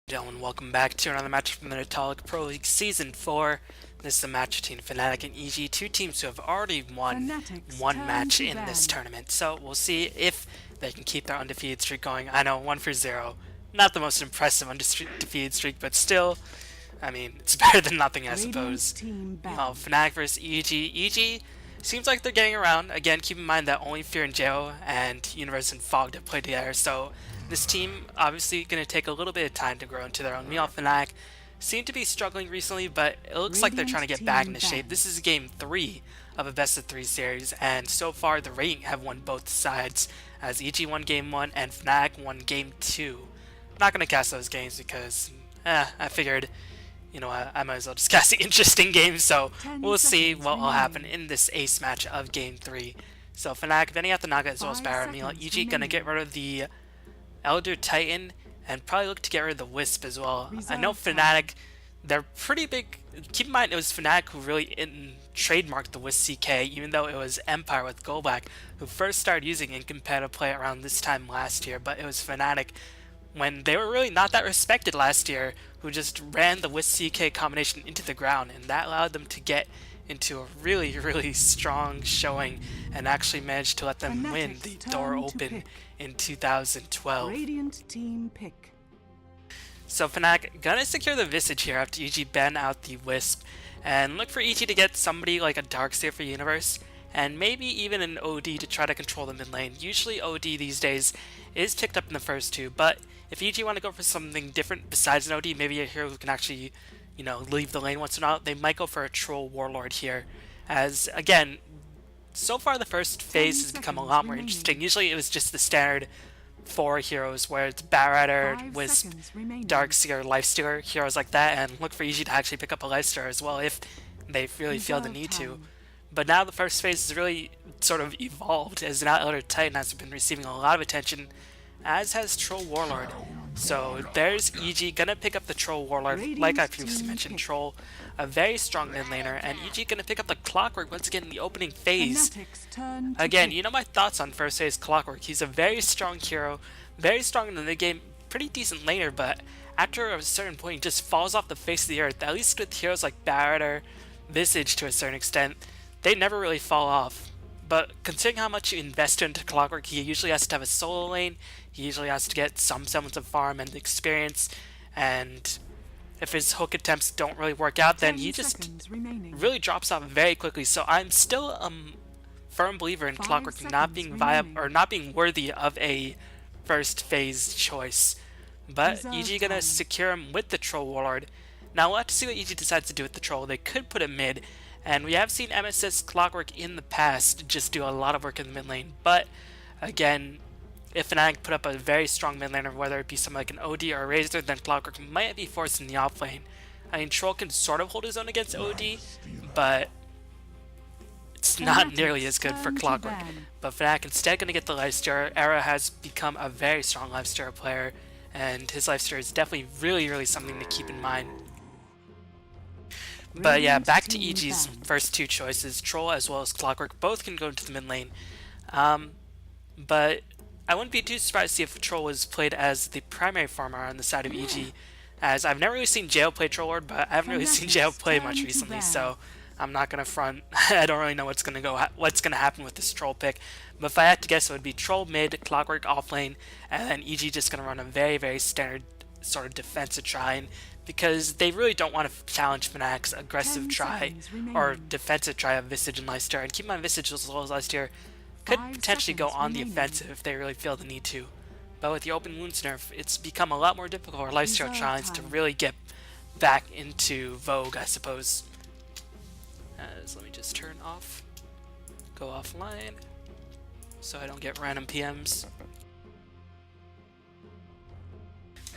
Gentlemen, welcome back to another match from the Netolic Pro League Season 4. This is a match between Fnatic and EG, two teams who have already won Fnatic's one turn match to in this ban. tournament. So we'll see if they can keep their undefeated streak going. I know, 1-0. Not the most impressive undefeated streak, but still, I mean, it's better than nothing, I Radiant's suppose. team Meanwhile, banned. Fnatic versus EG. EG seems like they're getting around. Again, keep in mind that only Fear and Jo and Universe and Fog have played together, so this team obviously going to take a little bit of time to grow into their own. Meanwhile, Fnatic seem to be struggling recently, but it looks like they're trying to Radiant get back team into shape. banned. This is game 3 of a best-of-3 series, and so far the Radiant have won both sides, as EG won game 1 and Fnatic won game 2. I'm not going to cast those games because, I figured, I might as well just cast the interesting games, so 10 we'll see seconds what will happen remaining. in this ace match of game 3. So Fnatic defending out the Naga as well as 5 Barra. Meanwhile, seconds EG gonna get remaining. rid of the Elder Titan and probably look to get rid of the Wisp as well. I know Reserve time. Fnatic, they're pretty big. Keep in mind it was Fnatic who really trademarked the Wisp CK, even though it was Empire with Golbak who first started using it in competitive play around this time last year, but it was Fnatic when they were really not that respected last year, who just ran the with CK combination into the ground, and that allowed them to get into a really, really strong showing and actually managed to let them win Fnatic's the door turn to open pick. in 2012. Radiant team pick. So Fnatic gonna secure the Visage here after EG ban out the Wisp, and look for EG to get somebody like a Darkseer for Universe, and maybe even an OD to try to control the mid lane. Usually OD these days is picked up in the first two, but if EG want to go for something different besides an OD, maybe a hero who can actually, leave the lane once in a while, they might go for a Troll Warlord here. As, again, so far the first 10 phase has become a seconds lot more remaining. interesting. Usually it was just the standard four heroes where it's Baradar, 5 Wisp, seconds remaining. Darkseer, Lifestealer, heroes like that, and look for EG to actually pick up a Lifestealer as well if they really feel the Reserve need to. time. But now the first phase has really sort of evolved, as now Elder Titan has been receiving a lot of attention, as has Troll Warlord. So there's EG gonna pick up the Troll Warlord, like I Radiant previously team mentioned, pick. Troll, a very strong mid laner, and EG gonna pick up the Clockwork once again in the opening phase. Fnatic's turn to Again, you pick. know my thoughts on first phase Clockwork. He's a very strong hero, very strong in the mid game, pretty decent laner, but after a certain point he just falls off the face of the earth. At least with heroes like Baradar, Visage to a certain extent, they never really fall off. But considering how much you invest into Clockwork, he usually has to have a solo lane, he usually has to get some semblance of farm and experience, and if his hook attempts don't really work out, then 10 he just seconds remaining. really drops off very quickly. So I'm still firm believer in 5 Clockwork not seconds being remaining. not being worthy of a first phase choice. But Reserve EG gonna time. secure him with the Troll Warlord. Now we'll have to see what EG decides to do with the Troll. They could put him mid, and we have seen MSS Clockwork in the past just do a lot of work in the mid lane. But again, if Fnatic put up a very strong mid laner, whether it be something like an OD or a Razor, then Clockwork might be forced in the off lane. I mean, Troll can sort of hold his own against OD, but it's not nearly as Fnatic's good for turn to Clockwork. ban. But Fnatic instead going to get the Lifestealer. Era has become a very strong Lifestealer player, and his Lifestealer is definitely really, really something to keep in mind. But yeah, Radiant back to team EG's banned. first two choices, Troll as well as Clockwork. Both can go into the mid lane. But I wouldn't be too surprised to see if Troll was played as the primary farmer on the side of EG, as I've never really seen Jail play Troll Lord, but I haven't really seen Jail Fnatic's play much turn to recently, ban. so I'm not gonna front. I don't really know what's gonna happen with this Troll pick. But if I had to guess, it would be Troll mid, Clockwork off lane, and then EG just gonna run a very, very standard sort of defensive try, because they really don't want to challenge Fnatic's aggressive 10 try seconds or remaining. defensive try of Visage and Leicester. And keep in mind, Visage as well as Leicester could 5 potentially go seconds on the remaining. offensive if they really feel the need to. But with the open wounds nerf, it's become a lot more difficult for Lifesteal Reserve Challenge to time. really get back into vogue, I suppose. Let me just turn off, go offline, so I don't get random PMs.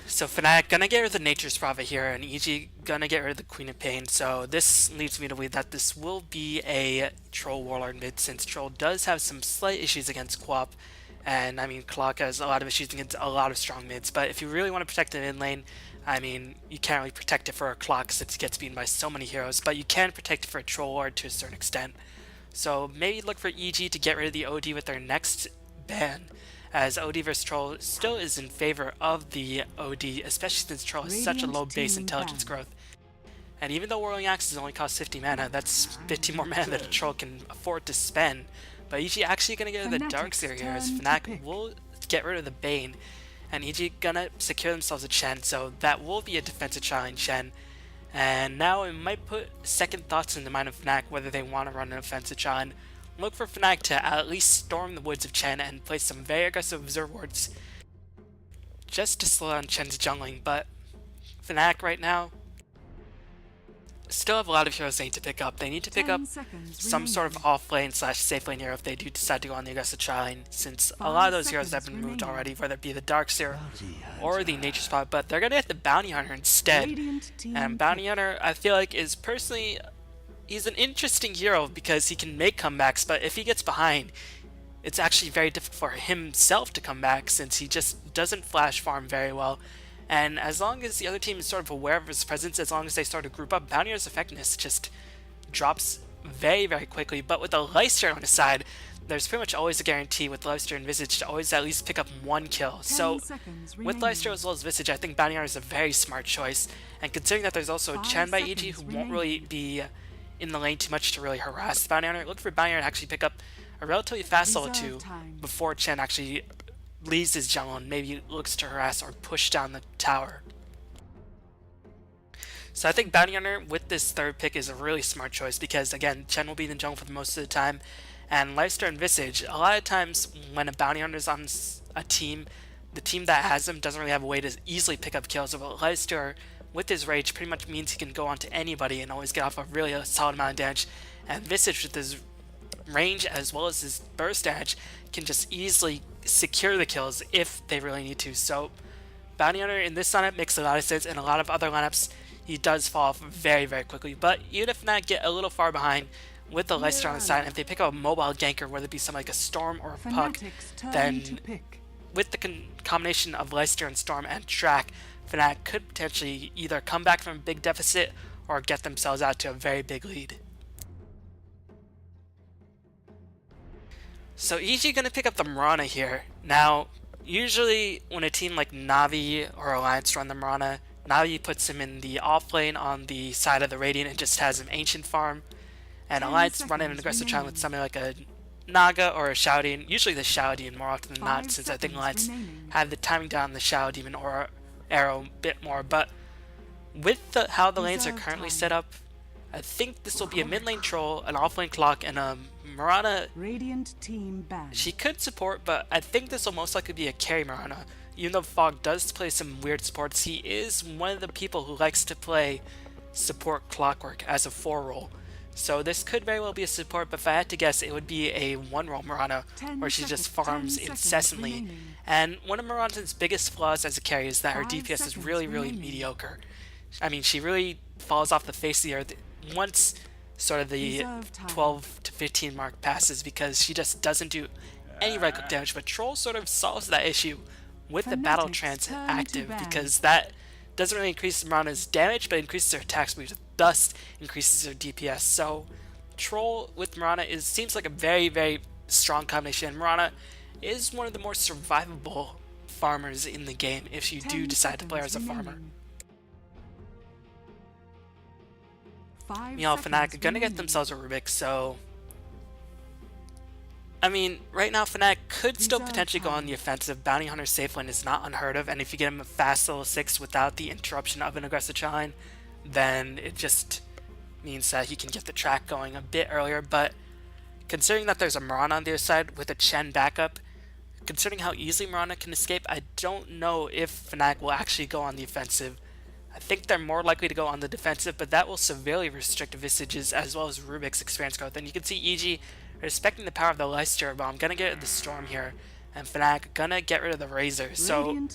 So Fnatic gonna get rid of the Nature's Prophet here, and EG gonna get rid of the Queen of Pain, so this leads me to believe that this will be a Troll Warlord mid, since Troll does have some slight issues against Quap, and I mean Clock has a lot of issues against a lot of strong mids, but if you really want to protect the mid lane, I mean, you can't really protect it for a Clock since it gets beaten by so many heroes, but you can protect it for a Troll Lord to a certain extent. So maybe look for EG to get rid of the OD with their next ban, as OD versus Troll still is in favor of the OD, especially since Troll has such a low base intelligence growth. And even though Whirling Axes only cost 50 mana, that's 50 more mana that a Troll can afford to spend. But EG actually going to get the Darkseer here, as Fnatic will get rid of the Bane, and EG gonna secure themselves a Chen, so that will be a defensive challenge Chen. And now it might put second thoughts in the mind of Fnatic whether they want to run an offensive challenge. Look for Fnatic to at least storm the woods of Chen and place some very aggressive observe wards just to slow down Chen's jungling, but Fnatic right now still have a lot of heroes they need to pick up. They need to pick up some sort of off-lane / safe lane hero if they do decide to go on the aggressive tri-lane, since a lot of those heroes have been moved already, whether it be the Darkseer or the Nature Spot, but they're going to get the Bounty Hunter instead. And Bounty Hunter, I feel like, is personally, he's an interesting hero because he can make comebacks, but if he gets behind, it's actually very difficult for himself to come back since he just doesn't flash farm very well. And as long as the other team is sort of aware of his presence, as long as they start to group up, Bounty Hunter's effectiveness just drops very, very quickly. But with the Lifesteal on his side, there's pretty much always a guarantee with Lifesteal and Visage to always at least pick up one kill. So with Lifesteal as well as Visage, I think Bounty Hunter is a very smart choice. And considering that there's also a Chen by EG who won't really be in the lane too much to really harass Bounty Hunter, look for Bounty Hunter to actually pick up a relatively fast level 2 before Chen actually leaves his jungle and maybe looks to harass or push down the tower. So I think Bounty Hunter with this third pick is a really smart choice because, again, Chen will be in the jungle for the most of the time, and Lifesteal and Visage, a lot of times when a Bounty Hunter is on a team, the team that has him doesn't really have a way to easily pick up kills. But Lifesteal with his rage pretty much means he can go onto anybody and always get off a really solid amount of damage, and Visage with his range as well as his burst damage can just easily secure the kills if they really need to. So Bounty Hunter in this lineup makes a lot of sense. In a lot of other lineups he does fall off very, very quickly, but even if Fnatic get a little far behind with the Lifesteal on the side, and if they pick up a mobile ganker, whether it be something like a Storm or a Puck, then with the combination of Lifesteal and Storm and Track, Fnatic could potentially either come back from a big deficit or get themselves out to a very big lead. So EG gonna pick up the Mirana here. Now, usually when a team like Navi or Alliance run the Mirana, Navi puts him in the off lane on the side of the Radiant and just has him Ancient farm, and Alliance run in an aggressive challenge with something like a Naga or a Shadow Demon, usually the Shadow Demon more often than not, since I think Alliance have the timing down on the Shadow Demon or Arrow a bit more. But with how the lanes are currently set up, I think this will be a mid lane Troll, an off lane Clock, and a Mirana. She could support, but I think this will most likely be a carry Mirana. Even though Fog does play some weird supports, he is one of the people who likes to play support Clockwork as a 4 role. So this could very well be a support, but if I had to guess, it would be a 1 role Mirana where she just farms incessantly. And one of Mirana's biggest flaws as a carry is that her DPS is really, really mediocre. I mean, she really falls off the face of the earth once sort of the 12 to 15 mark passes because she just doesn't do any right click damage. But Troll sort of solves that issue with the Battle Trance active because that doesn't really increase Mirana's damage but increases her attack speed, thus increases her DPS. So Troll with Mirana seems like a very, very strong combination. Mirana is one of the more survivable farmers in the game if you do decide to play her as a farmer. Fnatic are gonna get themselves a Rubik, so I mean, right now Fnatic could still potentially go on the offensive. Bounty Hunter safe lane is not unheard of, and if you get him a fast level 6 without the interruption of an aggressive challenge, then it just means that he can get the track going a bit earlier. But considering that there's a Mirana on the other side with a Chen backup, considering how easily Mirana can escape, I don't know if Fnatic will actually go on the offensive. I think they're more likely to go on the defensive, but that will severely restrict Visage's as well as Rubik's experience growth. And you can see EG respecting the power of the Lifesteal, but I'm gonna get rid of the Storm here, and Fnatic gonna get rid of the Razor. So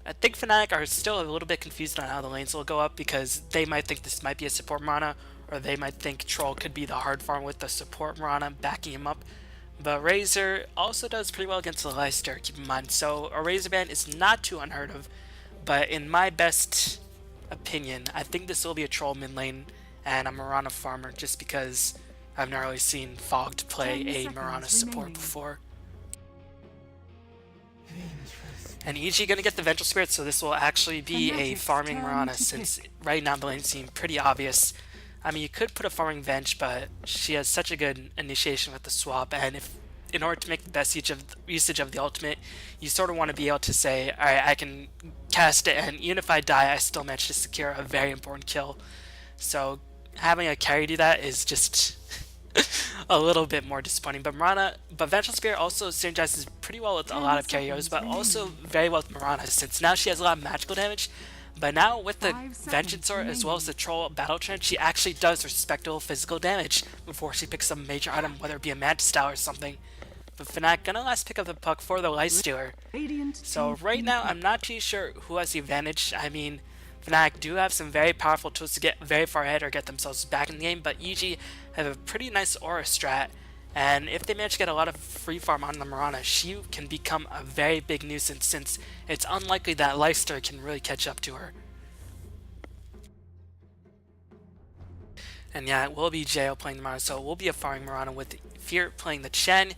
I think Fnatic are still a little bit confused on how the lanes will go up because they might think this might be a support Mirana, or they might think Troll could be the hard farm with the support Mirana backing him up. But Razor also does pretty well against the Lifesteal, keep in mind. So a Razor ban is not too unheard of. But in my best opinion, I think this will be a Troll mid lane and a Mirana farmer just because I've never really seen Fogged play a Mirana support before. And EG gonna get the Vengeful Spirit, so this will actually be a Fnatic's farming turn Mirana, to since pick. right now the lane seems pretty obvious. I mean, you could put a farming Venge, but she has such a good initiation with the swap, and if in order to make the best usage of the ultimate, you sort of want to be able to say, alright, I can cast it, and even if I die, I still manage to secure a very important kill. So having a carry do that is just a little bit more disappointing. But Vengeful Spirit also synergizes pretty well with a lot of carriers, but also very well with Mirana, since now she has a lot of magical damage. But now with the Vengeance Sword as well as the Troll Battle Trend, she actually does respectable physical damage before she picks some major item, whether it be a Mantis Style or something. But Fnatic gonna last pick up the puck for the Lifestealer. So right now, I'm not too sure who has the advantage. I mean, Fnatic do have some very powerful tools to get very far ahead or get themselves back in the game, but EG have a pretty nice aura strat, and if they manage to get a lot of free farm on the Mirana, she can become a very big nuisance, since it's unlikely that Lifestealer can really catch up to her. And yeah, it will be Jo playing the Mirana, so it will be a farming Mirana with Fear playing the Chen,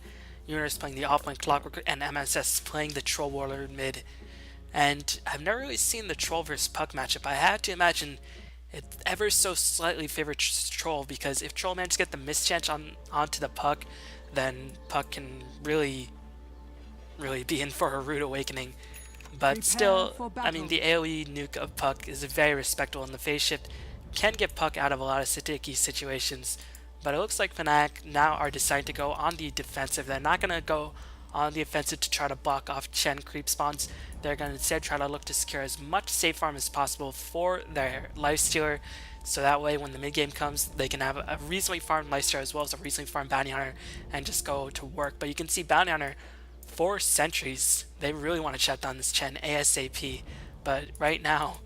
Universe playing the offlane Clockwork, and MSS playing the Troll Warlord mid. And I've never really seen the Troll versus Puck matchup. I have to imagine it ever so slightly favors Troll, because if Troll manages to get the mischance onto the Puck, then Puck can really be in for a rude awakening. But still, I mean, the AoE nuke of Puck is very respectable, and the phase shift can get Puck out of a lot of sticky situations. But it looks like Fnatic now are deciding to go on the defensive. They're not going to go on the offensive to try to block off Chen creep spawns. They're going to instead try to look to secure as much safe farm as possible for their Lifestealer, so that way when the mid game comes, they can have a reasonably farmed Lifestealer as well as a reasonably farmed Bounty Hunter and just go to work. But you can see Bounty Hunter, 4 sentries. They really want to shut down this Chen ASAP. But right now,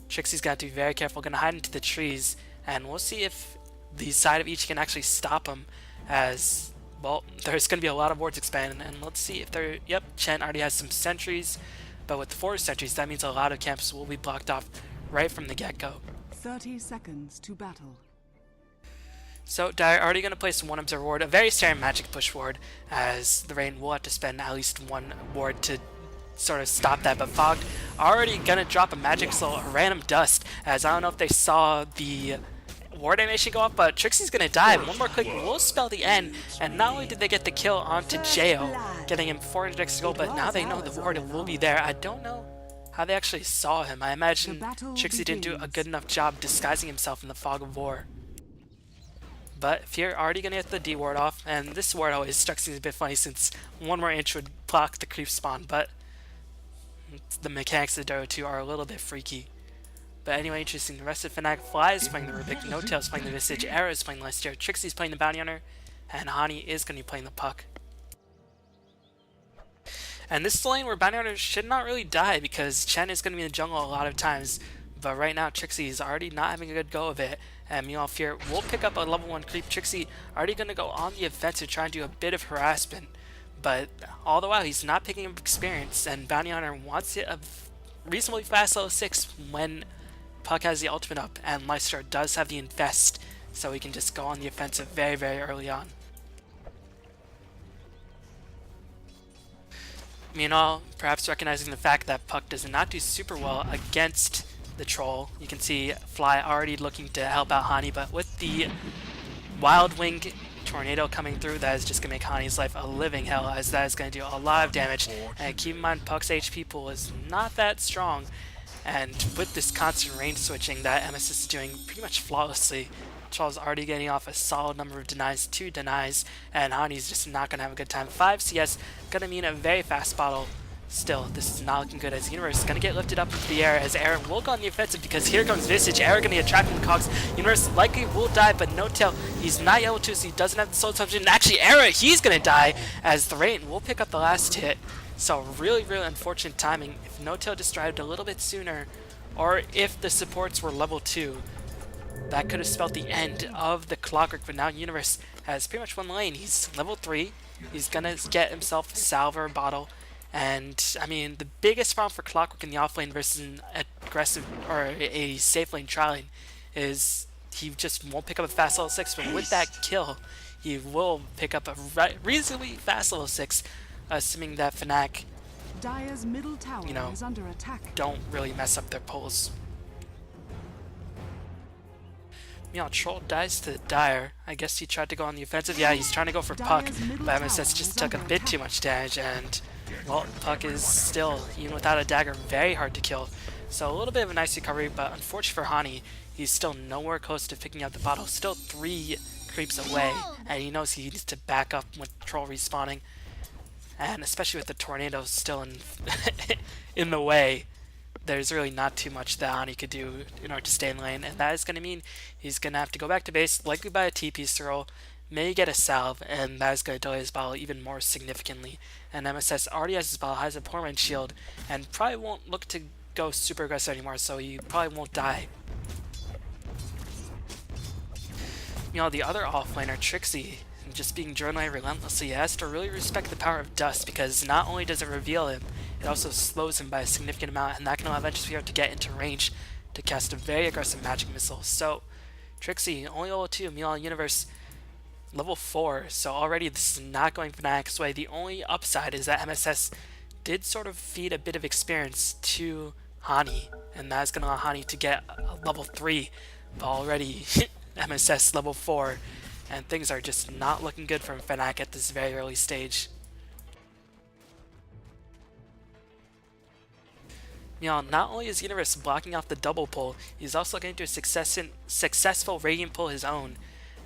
Trixie's got to be very careful, going to hide into the trees, and we'll see if the side of each can actually stop him, as, well, there's going to be a lot of wards expanding, and let's see if they're, yep, Chen already has some sentries, but with 4 sentries, that means a lot of camps will be blocked off right from the get-go. 30 seconds to battle. So Dire already going to place 1 Observer Ward, a very standard magic push ward, as the Rain will have to spend at least 1 ward to sort of stop that, but Fogged already going to drop a magic soul, a random dust, as I don't know if they saw the ward animation go up, but Trixie's gonna die. 1 more click will spell the end, and not only did they get the kill onto Jo, getting him 400 extra gold, but now they know the ward will be there. I don't know how they actually saw him. I imagine Trixie didn't do a good enough job disguising himself in the fog of war. But Fear already gonna get the D ward off, and this ward always strikes me a bit funny, since 1 more inch would block the creep spawn, but the mechanics of Dota 2 are a little bit freaky. But anyway, interesting. The rest of Fnatic, Fly is playing the Rubik, Notail is playing the Visage, Era is playing Lester, Trixie's playing the Bounty Hunter, and Hani is going to be playing the Puck. And this is the lane where Bounty Hunter should not really die, because Chen is going to be in the jungle a lot of times, but right now Trixie is already not having a good go of it, and meanwhile Fear will pick up a level 1 creep. Trixie already going to go on the offensive, trying to do a bit of harassment, but all the while he's not picking up experience, and Bounty Hunter wants it a reasonably fast level 6 when Puck has the ultimate up, and Lifestealer does have the infest, so he can just go on the offensive very, very early on. Meanwhile, perhaps recognizing the fact that Puck does not do super well against the Troll, you can see Fly already looking to help out Hani, but with the Wild Wing Tornado coming through, that is just going to make Hani's life a living hell, as that is going to do a lot of damage. And keep in mind, Puck's HP pool is not that strong, and with this constant range switching that MSS is doing pretty much flawlessly, Troll's already getting off a solid number of denies, 2 denies, and Hani's just not going to have a good time. 5 CS, going to mean a very fast bottle. Still, this is not looking good, as Universe is going to get lifted up into the air, as Aaron will go on the offensive, because here comes Visage. Aaron going to get trapped in the cogs. Universe likely will die, but Notail, he's not yellow too, so he doesn't have the soul touch. And actually, Aaron, he's going to die, as the Rain will pick up the last hit. So really, really unfortunate timing. If Notail just arrived a little bit sooner, or if the supports were level 2, that could have spelled the end of the Clockwork. But now Universe has pretty much 1 lane. He's level 3. He's going to get himself a Salver bottle. And, I mean, the biggest problem for Clockwork in the offlane versus an aggressive or a safe lane tri lane is he just won't pick up a fast level 6. But with that kill, he will pick up a reasonably fast level 6, assuming that Fnatic Dire's middle tower you know, is under attack. don't really mess up their pulls. Meanwhile, Troll dies to Dire. I guess he tried to go on the offensive. Yeah, he's trying to go for Puck, but MSS just took a bit too much damage, and, well, Puck is still, even without a dagger, very hard to kill. So a little bit of a nice recovery, but unfortunately for Hani, he's still nowhere close to picking up the bottle. Still 3 creeps away, and he knows he needs to back up with Troll respawning. And especially with the tornado still in the way, there's really not too much that Hani could do in order to stay in lane, and that is going to mean he's going to have to go back to base, likely buy a TP throw, maybe get a salve, and that is going to delay his bottle even more significantly. And MSS already has his bottle, has a poor man's shield, and probably won't look to go super aggressive anymore, so he probably won't die. You know, the other offlaner, Trixie, just being driven away relentlessly, has to really respect the power of Dust, because not only does it reveal him, it also slows him by a significant amount, and that can allow eventually be able to get into range to cast a very aggressive magic missile. So, Trixie, only level 2, meanwhile Universe, level 4, so already this is not going Fnatic's way. The only upside is that MSS did sort of feed a bit of experience to Hani, and that's going to allow Hani to get a level 3, but already MSS level 4, and things are just not looking good from Fnatic at this very early stage. Meanwhile, not only is Universe blocking off the double pull, he's also getting to a successful Radiant pull his own.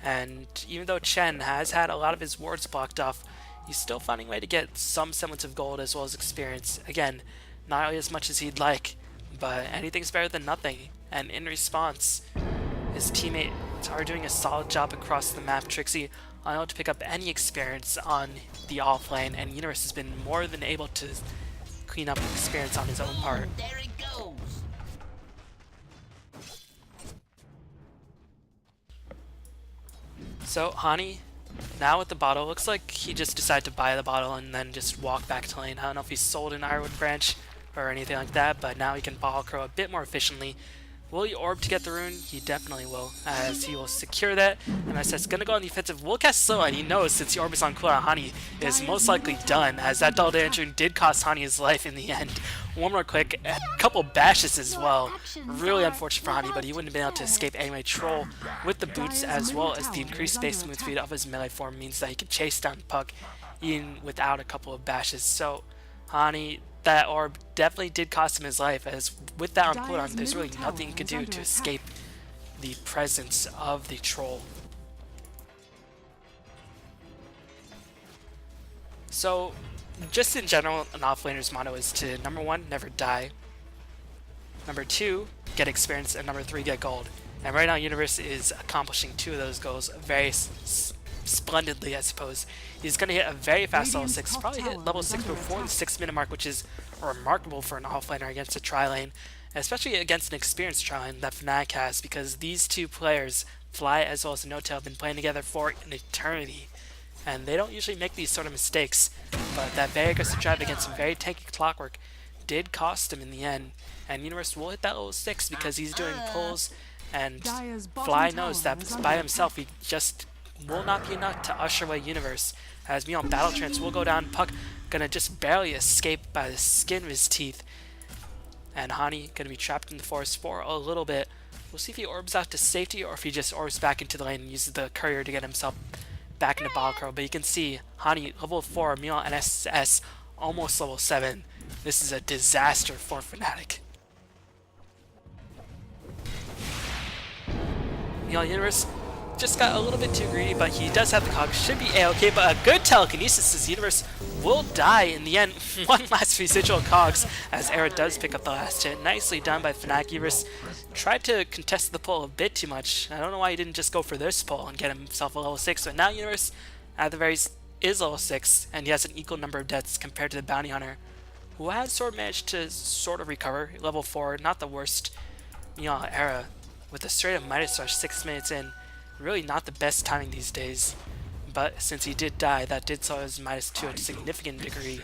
And even though Chen has had a lot of his wards blocked off, he's still finding a way to get some semblance of gold as well as experience. Again, not really as much as he'd like, but anything's better than nothing. And in response, his teammates are doing a solid job across the map. Trixie unable to pick up any experience on the offlane, and Universe has been more than able to clean up experience on his own part. There it goes. So Hani, now with the bottle, looks like he just decided to buy the bottle and then just walk back to lane. I don't know if he sold an Ironwood branch or anything like that, but now he can bottle crow a bit more efficiently. Will he orb to get the rune? He definitely will, as he will secure that. MSS gonna go on the offensive. Will cast slow, and he knows since the orb is on cooldown, Hani is most likely done, as that double damage rune did cost Hani his life in the end. One more click, a couple bashes as well. Really unfortunate for Hani, but he wouldn't have been able to escape anyway. Troll with the boots as well as the increased space move speed of his melee form means that he can chase down Puck even without a couple of bashes. So Hani, that orb definitely did cost him his life, as with that on cooldown, there's really nothing he could do to escape the presence of the troll. So, just in general, an offlaner's motto is to, number 1, never die, number 2, get experience, and number 3, get gold. And right now, Universe is accomplishing 2 of those goals very splendidly, I suppose. He's going to hit a very fast level 6, probably hit level 6 before the 6-minute mark, which is remarkable for an offlaner against a tri-lane, especially against an experienced tri-lane that Fnatic has, because these two players, Fly as well as Netolic, have been playing together for an eternity, and they don't usually make these sort of mistakes, but that very aggressive drive against some very tanky Clockwork did cost him in the end, and Universe will hit that level 6 because he's doing pulls, and Fly knows that by himself he just will not be enough to usher away Universe, as Meon Battle Trance will go down. Puck gonna just barely escape by the skin of his teeth, and Hani gonna be trapped in the forest for a little bit. We'll see if he orbs out to safety or if he just orbs back into the lane and uses the courier to get himself back into Bottle Crow. But you can see Hani level 4, Meon and SS almost level 7. This is a disaster for Fnatic. Meon Universe just got a little bit too greedy, but he does have the cog. Should be a-okay, but a good telekinesis as Universe will die in the end. One last residual cogs as Era does pick up the last hit. Nicely done by Fnatic. Universe tried to contest the pull a bit too much. I don't know why he didn't just go for this pull and get himself a level 6, but now Universe at the very is level 6, and he has an equal number of deaths compared to the Bounty Hunter, who has sort of managed to sort of recover. Level 4, not the worst. Era with a straight up Midas Rush 6 minutes in. Really not the best timing these days, but since he did die, that did slow his -2 to a significant degree.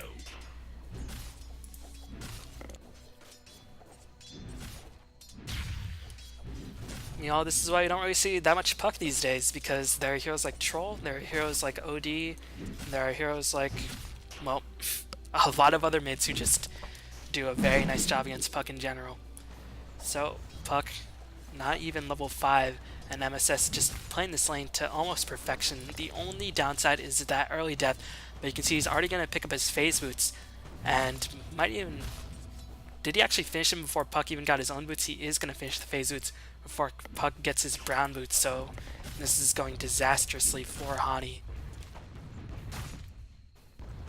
This is why you don't really see that much Puck these days, because there are heroes like Troll, there are heroes like OD, there are heroes like, well, a lot of other mids who just do a very nice job against Puck in general. So Puck, not even level 5, and MSS just playing this lane to almost perfection. The only downside is that early death, but you can see he's already going to pick up his phase boots, and might even... Did he actually finish him before Puck even got his own boots? He is going to finish the phase boots before Puck gets his brown boots, so this is going disastrously for Hani.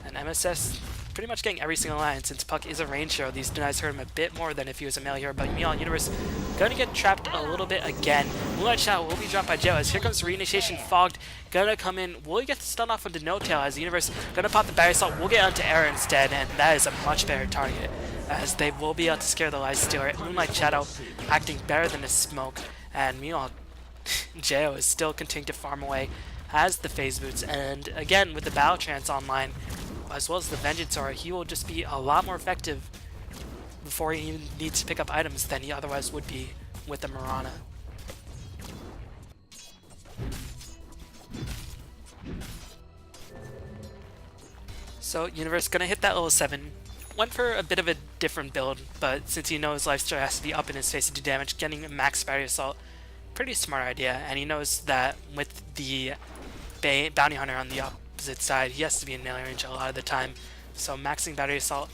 And MSS pretty much getting every single line. Since Puck is a range hero, these denies hurt him a bit more than if he was a melee hero, but meanwhile, Universe gonna get trapped a little bit again. Moonlight Shot will be dropped by Joe as here comes Reinitiation Fogged, gonna come in. Will he get stunned off onto No-Tail as the Universe gonna pop the Battery Assault? We'll get onto Era instead, and that is a much better target as they will be able to scare the Light Stealer. Moonlight Shadow acting better than a Smoke, and meanwhile, Jao is still continuing to farm away, has the phase boots, and again with the Battle Trance online, as well as the Vengeance Aura, he will just be a lot more effective before he even needs to pick up items than he otherwise would be with the Mirana. So Universe gonna hit that level 7. Went for a bit of a different build, but since he knows Lifesteal has to be up in his face to do damage, getting a max Battery Assault, pretty smart idea, and he knows that with the Bounty Hunter on the opposite side, he has to be in melee range a lot of the time, so maxing Battery Assault,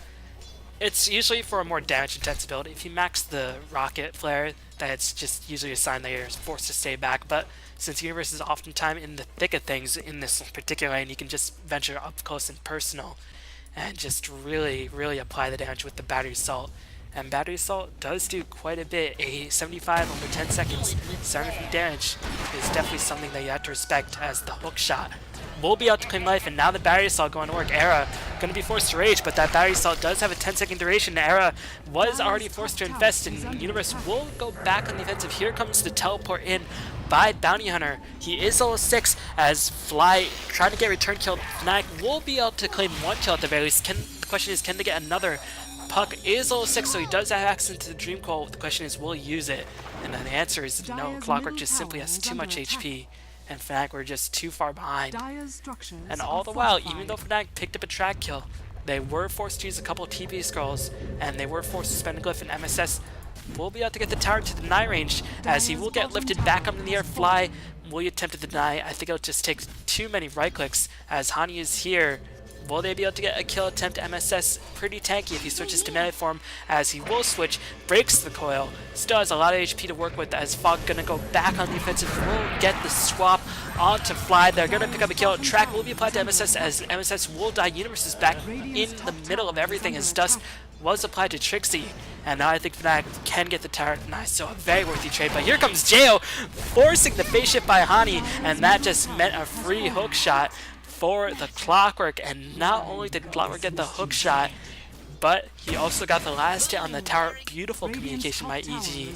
it's usually for a more damage intensive build. If you max the Rocket Flare, that's just usually a sign that you're forced to stay back, but since Universe is oftentimes in the thick of things in this particular lane, you can just venture up close and personal and just really apply the damage with the Battery Assault. And Battery Assault does do quite a bit. A 75 over 10 seconds, 700 damage is definitely something that you have to respect, as the hook shot will be out to claim life, and now the Battery Assault going to work. Era going to be forced to rage, but that Battery Assault does have a 10-second duration. Era was already forced to infest, and Universe will go back on the offensive. Here comes the teleport in by Bounty Hunter. He is level 6 as Fly trying to get return killed. Fnatic will be able to claim 1 kill at the very least. The question is, can they get another? Puck is level 6, so he does have access to the Dream Coil. The question is, will he use it? And then the answer is no. Clockwork just simply has too much HP, and Fnatic were just too far behind. And all the while, even though Fnatic picked up a track kill, they were forced to use a couple of TP scrolls, and they were forced to spend a glyph, and MSS will be able to get the tower to deny range, as he will get lifted back up in the air. Fly will attempt to deny. I think it'll just take too many right clicks, as Hani is here. Will they be able to get a kill attempt? MSS pretty tanky if he switches to melee form, as he will switch, breaks the coil, still has a lot of HP to work with, as Fog gonna go back on the offensive, will get the swap onto Fly. They're gonna pick up a kill. Track will be applied to MSS, as MSS will die. Universe is back in the middle of everything, as Dust was applied to Trixie, and now I think Fnatic can get the tower. Nice, so a very worthy trade, but here comes Jo forcing the phase shift by Hani, and that just meant a free hook shot for the Clockwork. And not only did Clockwork get the hook shot, but he also got the last hit on the tower. Beautiful communication by EG,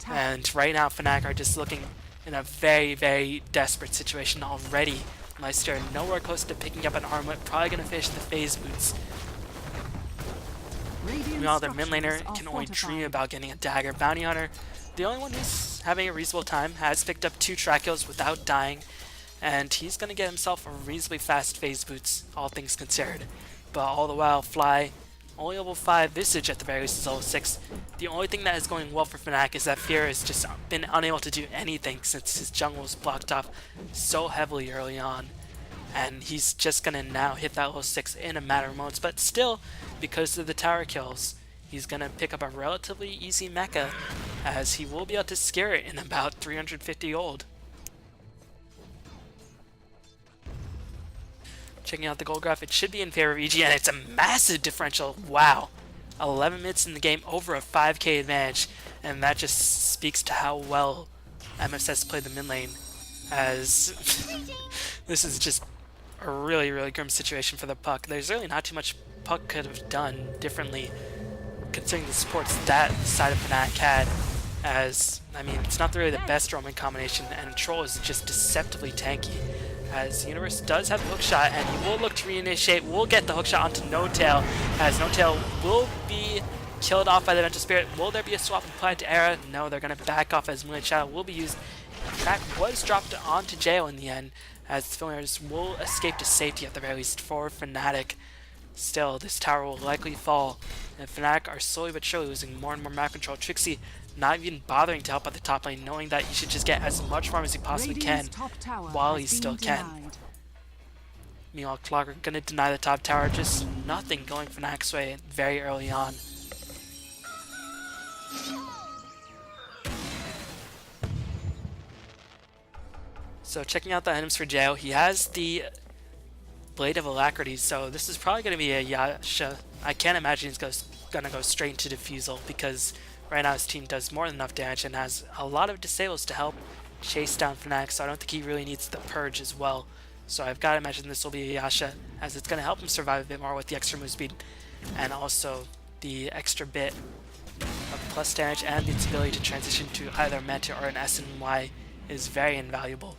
and right now Fnatic are just looking in a very desperate situation already. Leicester nowhere close to picking up an armlet, probably going to finish the phase boots. Meanwhile, their mid laner can only dream about getting a dagger. Bounty Hunter, the only one who's having a reasonable time, has picked up 2 track kills without dying, and he's going to get himself a reasonably fast phase boots, all things considered. But all the while, Fly, only level 5, Visage at the very least is level 6. The only thing that is going well for Fnatic is that Fear has just been unable to do anything since his jungle was blocked off so heavily early on. And he's just going to now hit that level 6 in a matter of moments. But still, because of the tower kills, he's going to pick up a relatively easy mecha, as he will be able to scare it in about 350 gold. Checking out the gold graph, it should be in favor of EG, and it's a massive differential. Wow. 11 minutes in the game, over a 5k advantage, and that just speaks to how well MSS played the mid lane, as this is just a really grim situation for the Puck. There's really not too much Puck could have done differently, considering the supports that side of Fnatic had, as, I mean, it's not really the best roaming combination, and Troll is just deceptively tanky, as Universe does have the hookshot, and he will look to reinitiate, will get the hookshot onto No-Tail, as No-Tail will be killed off by the Mental Spirit. Will there be a swap applied to Era? No, they're going to back off, as Moonlight Shadow will be used. Track was dropped onto Jail in the end, as the Filmers will escape to safety at the very least for Fnatic. Still, this tower will likely fall, and Fnatic are slowly but surely losing more and more map control. Trixie not even bothering to help at the top lane, knowing that he should just get as much farm as he possibly can while he still can. Meanwhile, Clogger gonna deny the top tower, just nothing going Fnatic's way very early on. So checking out the items for Jao, he has the Blade of Alacrity, so this is probably going to be a Yasha. I can't imagine he's going to go straight into Diffusal, because right now his team does more than enough damage and has a lot of disables to help chase down Fnatic, so I don't think he really needs the Purge as well. So I've got to imagine this will be a Yasha, as it's going to help him survive a bit more with the extra move speed, and also the extra bit of plus damage and its ability to transition to either Meta or an SNY is very invaluable.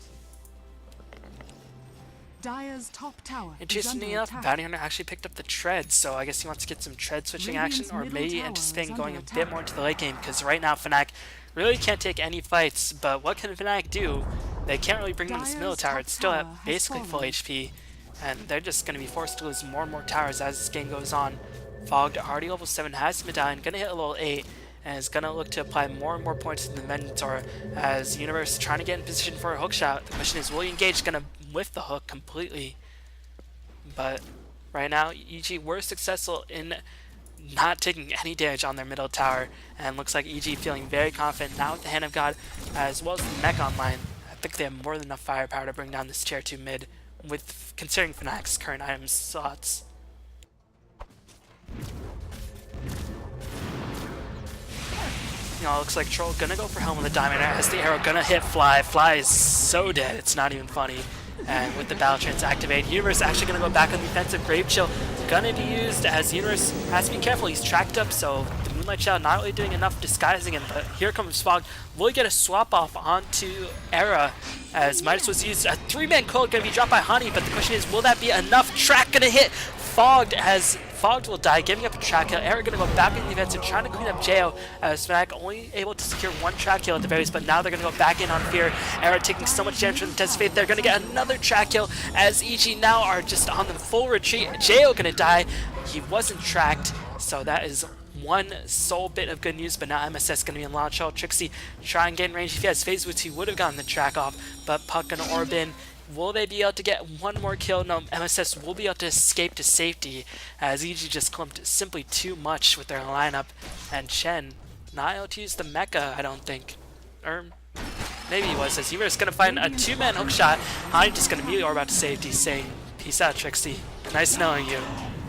Dire's top tower. Interestingly enough, Bounty Hunter actually picked up the tread, so I guess he wants to get some tread switching action, or maybe anticipating going a bit more into the late game, because right now Fnatic really can't take any fights, but what can Fnatic do? They can't really bring them this middle tower, it's still at basically full HP, and they're just going to be forced to lose more and more towers as this game goes on. Fogged, already level 7, has Medallion, going to hit a level 8, and is going to look to apply more and more points to the Minotaur as Universe is trying to get in position for a hook shot. The question is, will he engage? Going to whiff the hook completely. But right now, EG were successful in not taking any damage on their middle tower, and looks like EG feeling very confident now with the Hand of God as well as the mech online. I think they have more than enough firepower to bring down this tier 2 mid, with considering Fnatic's current item slots. You know, it looks like Troll gonna go for Helm of the Diamond as the arrow gonna hit Fly. Fly is so dead, it's not even funny. And with the Battle Trance activated, Universe actually gonna go back on the defensive. Grave Chill gonna be used as Universe has to be careful. He's tracked up, so the Moonlight Child not really doing enough disguising him. But here comes Fog. Will he get a swap off onto Era as Midas was used? A 3-man code gonna be dropped by Honey, but the question is, will that be enough? Track gonna hit Fogged as Fogged will die, giving up a track kill. Era gonna go back in the defensive, trying to clean up Jao, as Fnatic only able to secure 1 track kill at the very least, but now they're gonna go back in on Fear. Era taking so much damage from the Test of Fate, they're gonna get another track kill as EG now are just on the full retreat. Jao gonna die. He wasn't tracked, so that is one sole bit of good news, but now MSS gonna be in launch shell. Trixie try and get in range. If he has Phase Boots, he would have gotten the track off, but Puck gonna orb in. Will they be able to get one more kill? No, MSS will be able to escape to safety as EG just clumped simply too much with their lineup. And Chen not able to use the mecha, I don't think. Or maybe he was, as Universe gonna find a 2-man hook shot. I'm just gonna immediately orb out to safety, saying, peace out, Trixie. Nice knowing you.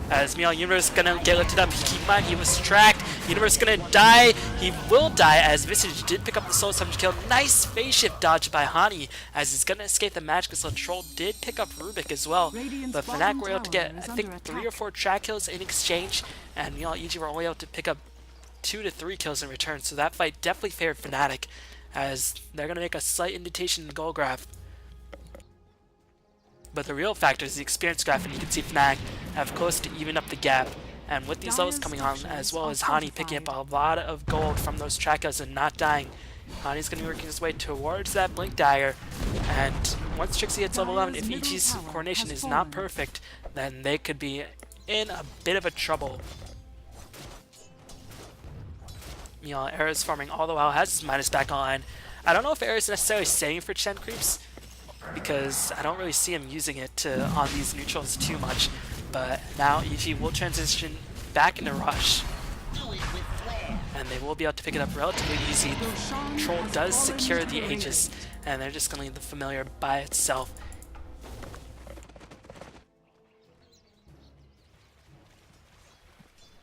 As meanwhile, Universe gonna get lifted up. Keep in mind, he was tracked. Universe gonna die. He will die as Visage did pick up the solo 7 kill. Nice phase shift dodge by Hani as he's gonna escape the magic. So Troll did pick up Rubik as well. But Fnatic were able to get, I think, 3 or 4 track kills in exchange. And meanwhile, EG were only able to pick up 2 to 3 kills in return. So that fight definitely favored Fnatic as they're gonna make a slight indentation in the goal graph. But the real factor is the experience graph, and you can see Fnatic have close to even up the gap. And with these levels coming on, as well as Hani picking up a lot of gold from those track kills and not dying, Hani's going to be working his way towards that Blink Dagger. And once Trixie hits level 11, if EG's coordination is not perfect, then they could be in a bit of a trouble. You know, Era's farming all the while, has his Midas back online. I don't know if Era's necessarily saving for Chen creeps, because I don't really see him using it on these neutrals too much. But now EG will transition back into Rush, and they will be able to pick it up relatively easy. Troll does secure the Aegis, and they're just going to leave the Familiar by itself.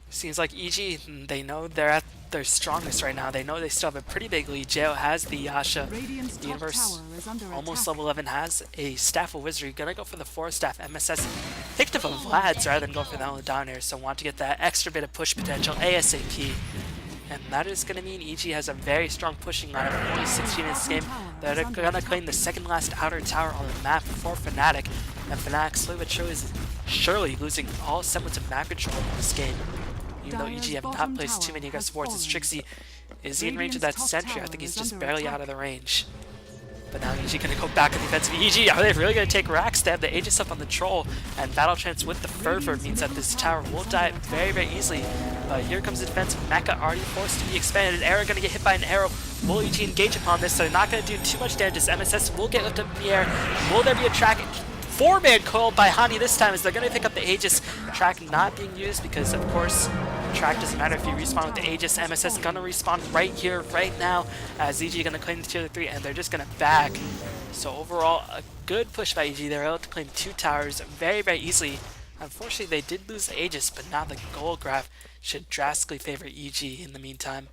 Seems like EG, they know they're at their strongest right now. They know they still have a pretty big lead. Jao has the Yasha. The Universe, almost level 11, has a Staff of Wizardry. Gonna go for the 4 staff. MSS picked up a Vlad's rather than go for the Helm down here, so want to get that extra bit of push potential ASAP. And that is going to mean EG has a very strong pushing lineup. Only 16 in this game. They're going to claim the second last outer tower on the map for Fnatic. And Fnatic slowly but surely losing all semblance of map control in this game. Even though EG have not placed too many aggressive wards, as Trixie is in range of that sentry. I think he's just barely out of the range. But now EG gonna go back on the defensive. EG, are they really gonna take racks? They have the Aegis up on the Troll, and Battle Trance with the Fervor means that this tower will die very, very easily. But here comes the defensive mecha already forced to be expanded. Arrow gonna get hit by an arrow. Will EG engage upon this? So they're not gonna do too much damage. This MSS will get lifted up in the air. Will there be a track? 4-man coil by Hani this time, as they're gonna pick up the Aegis. Track not being used because, of course, track doesn't matter if you respawn with the Aegis. MSS gonna respawn right here, right now, as EG gonna claim the tier 3, and they're just gonna back. So overall, a good push by EG. They're able to claim 2 towers very, very easily. Unfortunately, they did lose the Aegis, but now the gold graph should drastically favor EG in the meantime.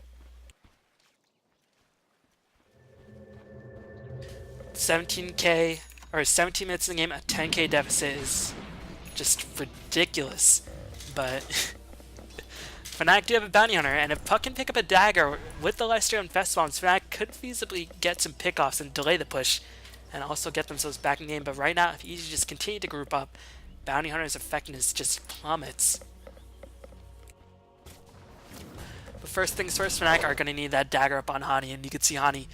17k, or 17 minutes in the game, a 10k deficit is just ridiculous. But Fnatic do have a bounty hunter, and if Puck can pick up a dagger with the Leicester and Fest bombs, Fnatic could feasibly get some pickoffs and delay the push, and also get themselves back in the game. But right now, if EG just continue to group up, bounty hunter's effectiveness just plummets. But first things first, Fnatic are going to need that dagger up on Hani, and you can see Hani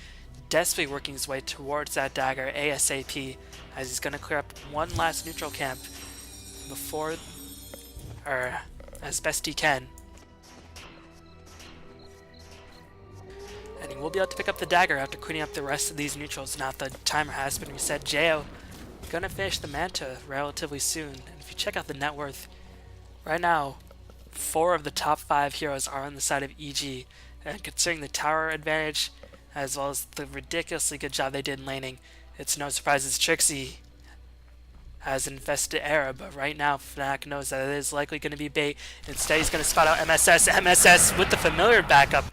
desperately working his way towards that dagger ASAP, as he's going to clear up one last neutral camp before, or as best he can. And he will be able to pick up the dagger after cleaning up the rest of these neutrals. Now the timer has been reset. Jo gonna finish the Manta relatively soon. And if you check out the net worth, right now, 4 of the top 5 heroes are on the side of EG. And considering the tower advantage, as well as the ridiculously good job they did in laning, it's no surprise it's Trixie has infested Era, but right now Fnatic knows that it is likely going to be bait. Instead he's going to spot out MSS. MSS with the familiar backup,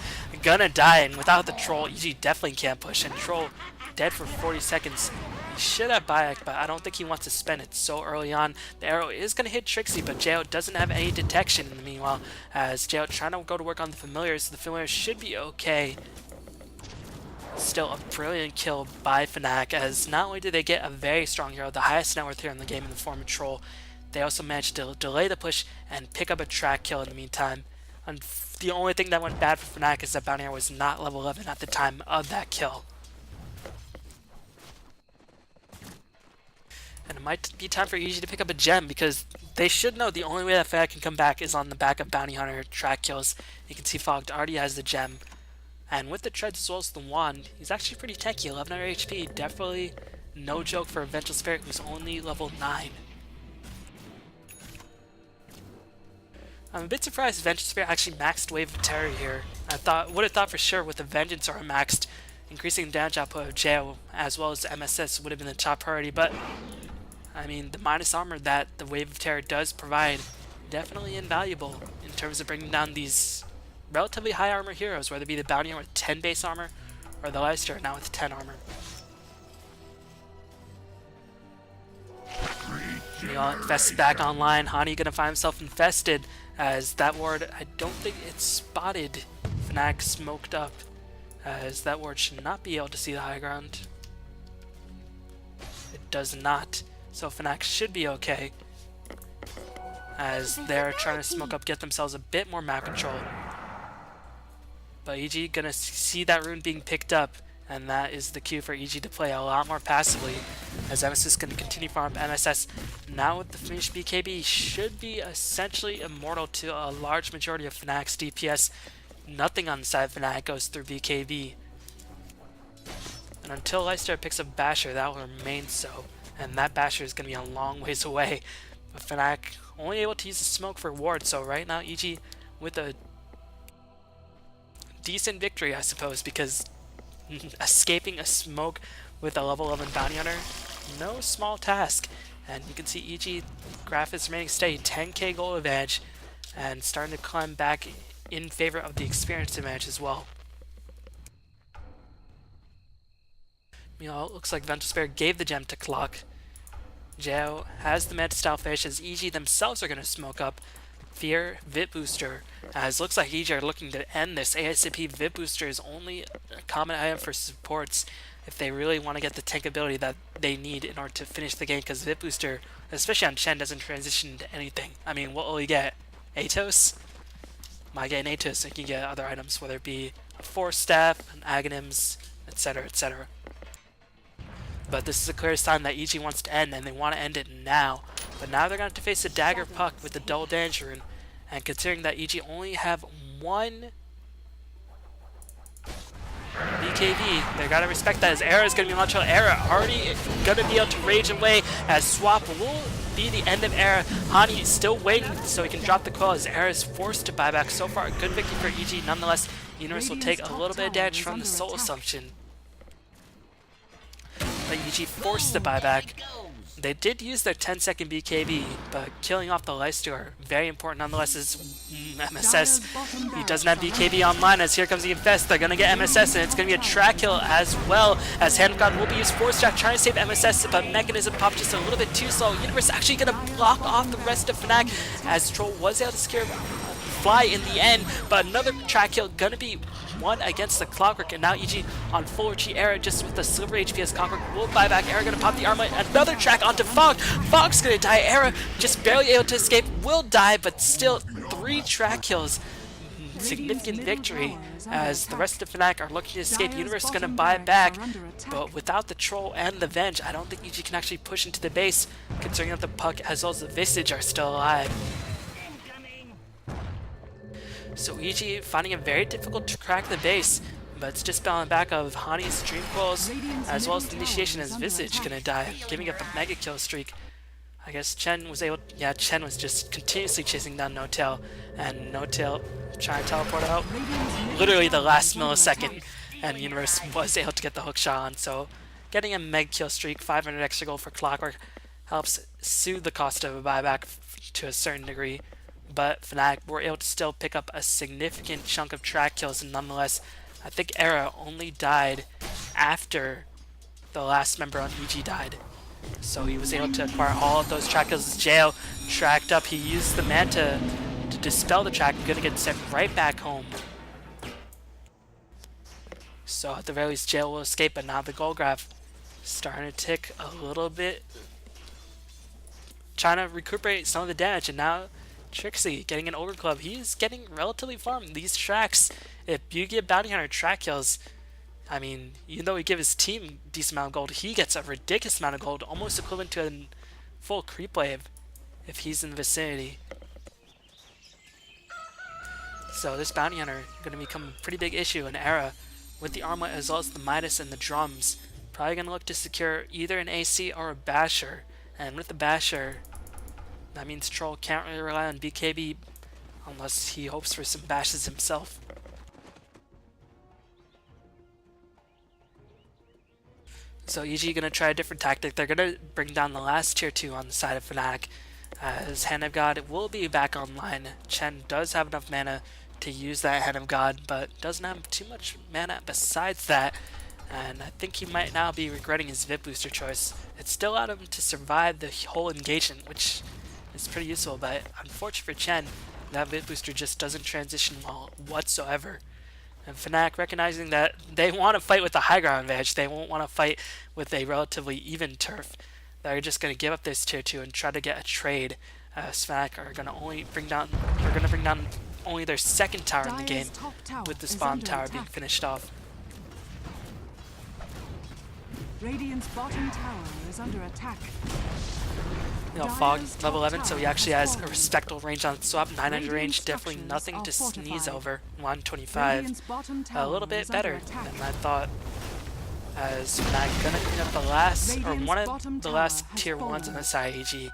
gonna die, and without the Troll, EG definitely can't push, and Troll dead for 40 seconds. He should have buyback, but I don't think he wants to spend it so early on. The arrow is going to hit Trixie, but Jo doesn't have any detection in the meanwhile, as Jo trying to go to work on the familiars. The familiars should be okay. Still a brilliant kill by Fnatic, as not only did they get a very strong hero, the highest net worth hero in the game in the form of Troll, they also managed to delay the push and pick up a track kill in the meantime. And the only thing that went bad for Fnatic is that Bounty Hunter was not level 11 at the time of that kill. And it might be time for EG to pick up a gem, because they should know the only way that Fnatic can come back is on the back of Bounty Hunter track kills. You can see Fogged already has the gem. And with the treads as well as the wand, he's actually pretty tanky. 1100 HP, definitely no joke for a Vengeful Spirit who's only level 9. I'm a bit surprised Vengeful Spirit actually maxed Wave of Terror here. Would have thought for sure with the Vengeance or a maxed, increasing damage output of Jo as well as MSS would have been the top priority, but I mean, the minus armor that the Wave of Terror does provide, definitely invaluable in terms of bringing down these relatively high armor heroes, whether it be the Bounty Hunter with 10 base armor or the Leicester now with 10 armor. Infest back online. Hani gonna find himself infested, as that ward, I don't think it's spotted. Fnatic smoked up, as that ward should not be able to see the high ground. It does not, so Fnatic should be okay, as they're trying to smoke up, get themselves a bit more map control. But EG gonna see that rune being picked up, and that is the cue for EG to play a lot more passively, as MSS is going to continue farm. MSS now with the finished BKB should be essentially immortal to a large majority of Fnatic's DPS. Nothing on the side of Fnatic goes through BKB. And until Leicester picks up Basher, that will remain so, and that Basher is going to be a long ways away. But Fnatic only able to use the smoke for ward, so right now EG with a decent victory, I suppose, because escaping a smoke with a level 11 Bounty Hunter, no small task. And you can see EG graph is remaining steady, 10k goal advantage, and starting to climb back in favor of the experience advantage as well. Meanwhile, it looks like Vengeful Spirit gave the gem to Clock. Jo has the Manta style finish, as EG themselves are going to smoke up. Fear, Vip Booster, as looks like EG are looking to end this. ASAP Vip Booster is only a common item for supports if they really want to get the tank ability that they need in order to finish the game, because Vip Booster, especially on Chen, doesn't transition into anything. I mean, what will you get? Atos? Might get an Atos, and you can get other items, whether it be a Force Staff, an Aghanims, etc., etc. But this is a clear sign that EG wants to end, and they want to end it now. But now they're going to have to face a dagger puck with the double damage rune. And considering that EG only have one BKB, they gotta respect that, as Era is gonna be much. Era already gonna be able to rage away, as swap will be the end of Era. Hani is still waiting so he can drop the coil, as Era is forced to buy back. So far, a good victory for EG. Nonetheless, Universe will take a little bit of damage from the soul assumption. But EG forced to buy back. They did use their 10-second BKB, but killing off the lifestealer, very important nonetheless, is MSS. He doesn't have BKB online, as here comes the Infest. They're going to get MSS, and it's going to be a track kill as well, as Hand of God will be used for Jack, trying to save MSS, but Mechanism popped just a little bit too slow. Universe actually going to block off the rest of Fnatic, as Troll was able to secure Fly in the end, but another track kill going to be one against the Clockwork, and now EG on full retreat. Era just with the silver HP as Clockwork will buy back. Era gonna pop the armor, another track onto Fog. Fog's gonna die. Era just barely able to escape, will die, but still 3 track kills. Significant victory, as the rest of Fnatic are looking to escape. Universe is gonna buy back, but without the Troll and the Venge, I don't think EG can actually push into the base, considering that the Puck as well as the Visage are still alive. So EG finding it very difficult to crack the base, but it's just on the back of Hani's Dream Coils as well as the initiation, as Visage gonna die, giving up a mega kill streak. I guess Chen was able, yeah, Chen was just continuously chasing down No-Tail, and No-Tail trying to teleport out literally the last millisecond, and Universe was able to get the hook shot on. So getting a mega kill streak, 500 extra gold for Clockwork, helps soothe the cost of a buyback to a certain degree. But Fnatic were able to still pick up a significant chunk of track kills, and nonetheless, I think Era only died after the last member on EG died. So he was able to acquire all of those track kills. Jail tracked up, he used the Manta to dispel the track, gonna get sent right back home. So at the very least, Jail will escape, but now the gold graph starting to tick a little bit, trying to recuperate some of the damage, and now Trixie getting an Ogre Club. He's getting relatively farmed. These tracks, if you give Bounty Hunter track kills, I mean, even though he give his team a decent amount of gold, he gets a ridiculous amount of gold, almost equivalent to a full creep wave if he's in the vicinity. So this Bounty Hunter going to become a pretty big issue in Era, with the armlet as well as the Midas and the drums. Probably going to look to secure either an AC or a Basher, and with the Basher, that means Troll can't really rely on BKB unless he hopes for some bashes himself. So EG gonna try a different tactic. They're gonna bring down the last tier 2 on the side of Fnatic, as Hand of God will be back online. Chen does have enough mana to use that Hand of God, but doesn't have too much mana besides that, and I think he might now be regretting his VIP booster choice. It still allowed him to survive the whole engagement, which is pretty useful, but unfortunately for Chen, that VIP booster just doesn't transition well whatsoever. And Fnatic, recognizing that they want to fight with the high ground advantage, they won't want to fight with a relatively even turf. They're just going to give up this tier 2 and try to get a trade. Fnatic are going to only bring down, only their second tower in the game, with the spawn tower being finished off. Radiant's bottom tower is under attack. You know, Fog level 11, so he actually has a respectable range on swap. 900 range, definitely nothing to sneeze over. 125, a little bit better than I thought. As Fnatic gonna clean up the last, or one of the last tier 1s on the side of EG.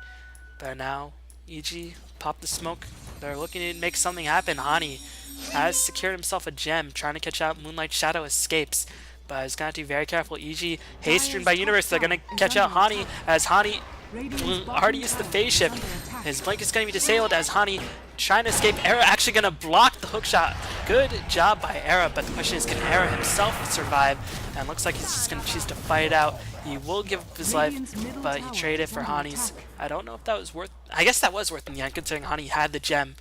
But now, EG pop the smoke. They're looking to make something happen. Hani has secured himself a gem, trying to catch out Moonlight Shadow escapes. But he's gonna have to be very careful. EG hastened by Universe, they're gonna catch out Hani, as Hani already used the phase shift. His blink is going to be disabled as Hani trying to escape. Era actually going to block the hook shot. Good job by Era, but the question is, can Era himself survive? And looks like he's just going to choose to fight it out. He will give up his life, but he traded it for Hani's. I don't know if that was worth, I guess that was worth in the end, considering Hani had the gem.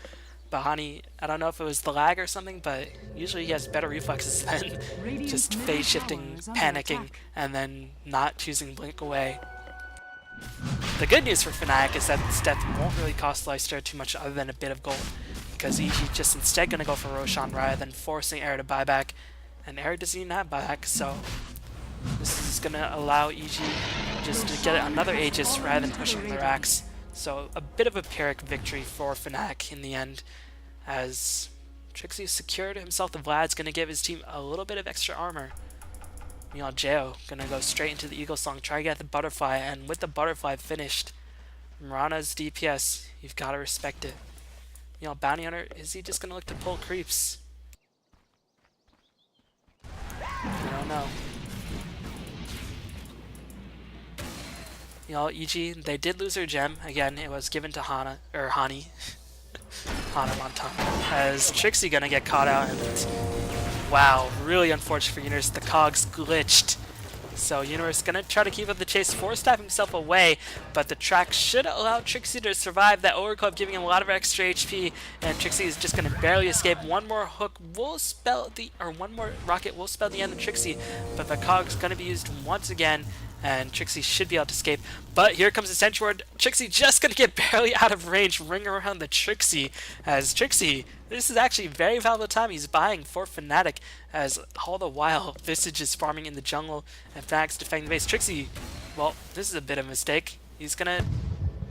But Hani, I don't know if it was the lag or something, but usually he has better reflexes than just phase shifting, panicking, and then not choosing blink away. The good news for Fnatic is that this death won't really cost Leicester too much other than a bit of gold, because EG just instead going to go for Roshan rather than forcing Era to buy back, and Era doesn't even have buyback, so This is going to allow EG just to get another Aegis rather than pushing their axe. So a bit of a Pyrrhic victory for Fnatic in the end, as Trixie secured himself the Vlad's going to give his team a little bit of extra armor. Meanwhile, Jao going to go straight into the Eagle Song, try to get the Butterfly, and with the Butterfly finished, Mirana's DPS, you've got to respect it. Meanwhile, Bounty Hunter, is he just going to look to pull creeps? I don't know. EG, they did lose their gem. Again, it was given to Hani. Hana Montana. As Trixie gonna get caught out, and wow, really unfortunate for Universe. The cogs glitched. So Universe gonna try to keep up the chase, force-tapping himself away, but the track should allow Trixie to survive that overclock, giving him a lot of extra HP, and Trixie is just gonna barely escape. One more hook will spell one more rocket will spell the end of Trixie, but the cog's gonna be used once again, and Trixie should be able to escape. But here comes the Sentry Ward. Trixie just gonna get barely out of range, ring around the Trixie, as Trixie, this is actually very valuable time he's buying for Fnatic, as all the while Visage is farming in the jungle and Fnatic's defending the base. Trixie, well, this is a bit of a mistake. He's gonna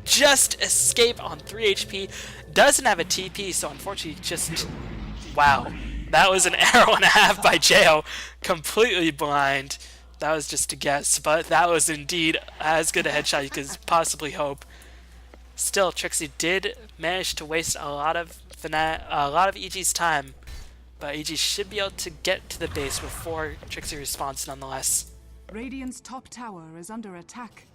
just escape on 3 HP, doesn't have a TP, so unfortunately just, wow. That was an arrow and a half by Jao, completely blind. That was just a guess, but that was indeed as good a headshot you could possibly hope. Still, Trixie did manage to waste a lot of EG's time, but EG should be able to get to the base before Trixie responds nonetheless. Radiant's top tower is under attack.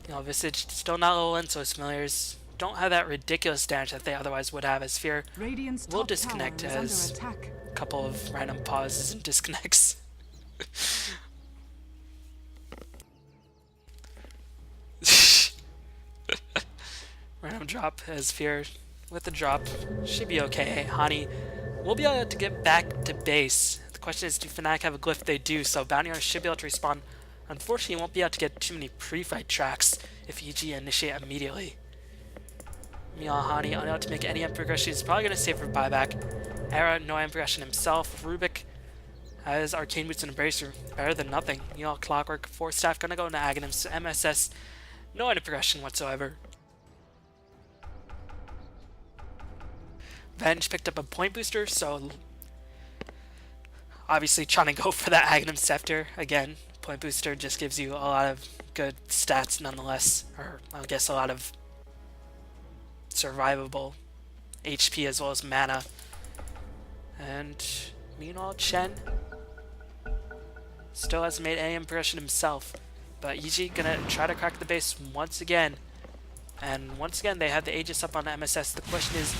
Visage still not low in, so familiars don't have that ridiculous damage that they otherwise would have, as Fear will disconnect as a couple of random pauses and disconnects. Random drop as Fear with the drop should be okay. Hani will be able to get back to base. The question is, do Fnatic have a glyph? They do, so Bounty Hunter should be able to respawn. Unfortunately, he won't be able to get too many pre-fight tracks if EG initiate immediately. Meanwhile, Hani unable to make any end progression. He's probably going to save for buyback. Era, no end progression himself. Rubik has Arcane Boots and Embracer. Better than nothing. Meanwhile, Clockwork, 4 staff going to go into Aghanim's MSS. No end progression whatsoever. Venge picked up a point booster, so obviously trying to go for that Aghanim Scepter. Again, point booster just gives you a lot of good stats nonetheless, or I guess a lot of survivable HP as well as mana. And meanwhile, Chen still hasn't made any impression himself, but EG gonna try to crack the base once again. And once again, they have the Aegis up on the MSS. The question is,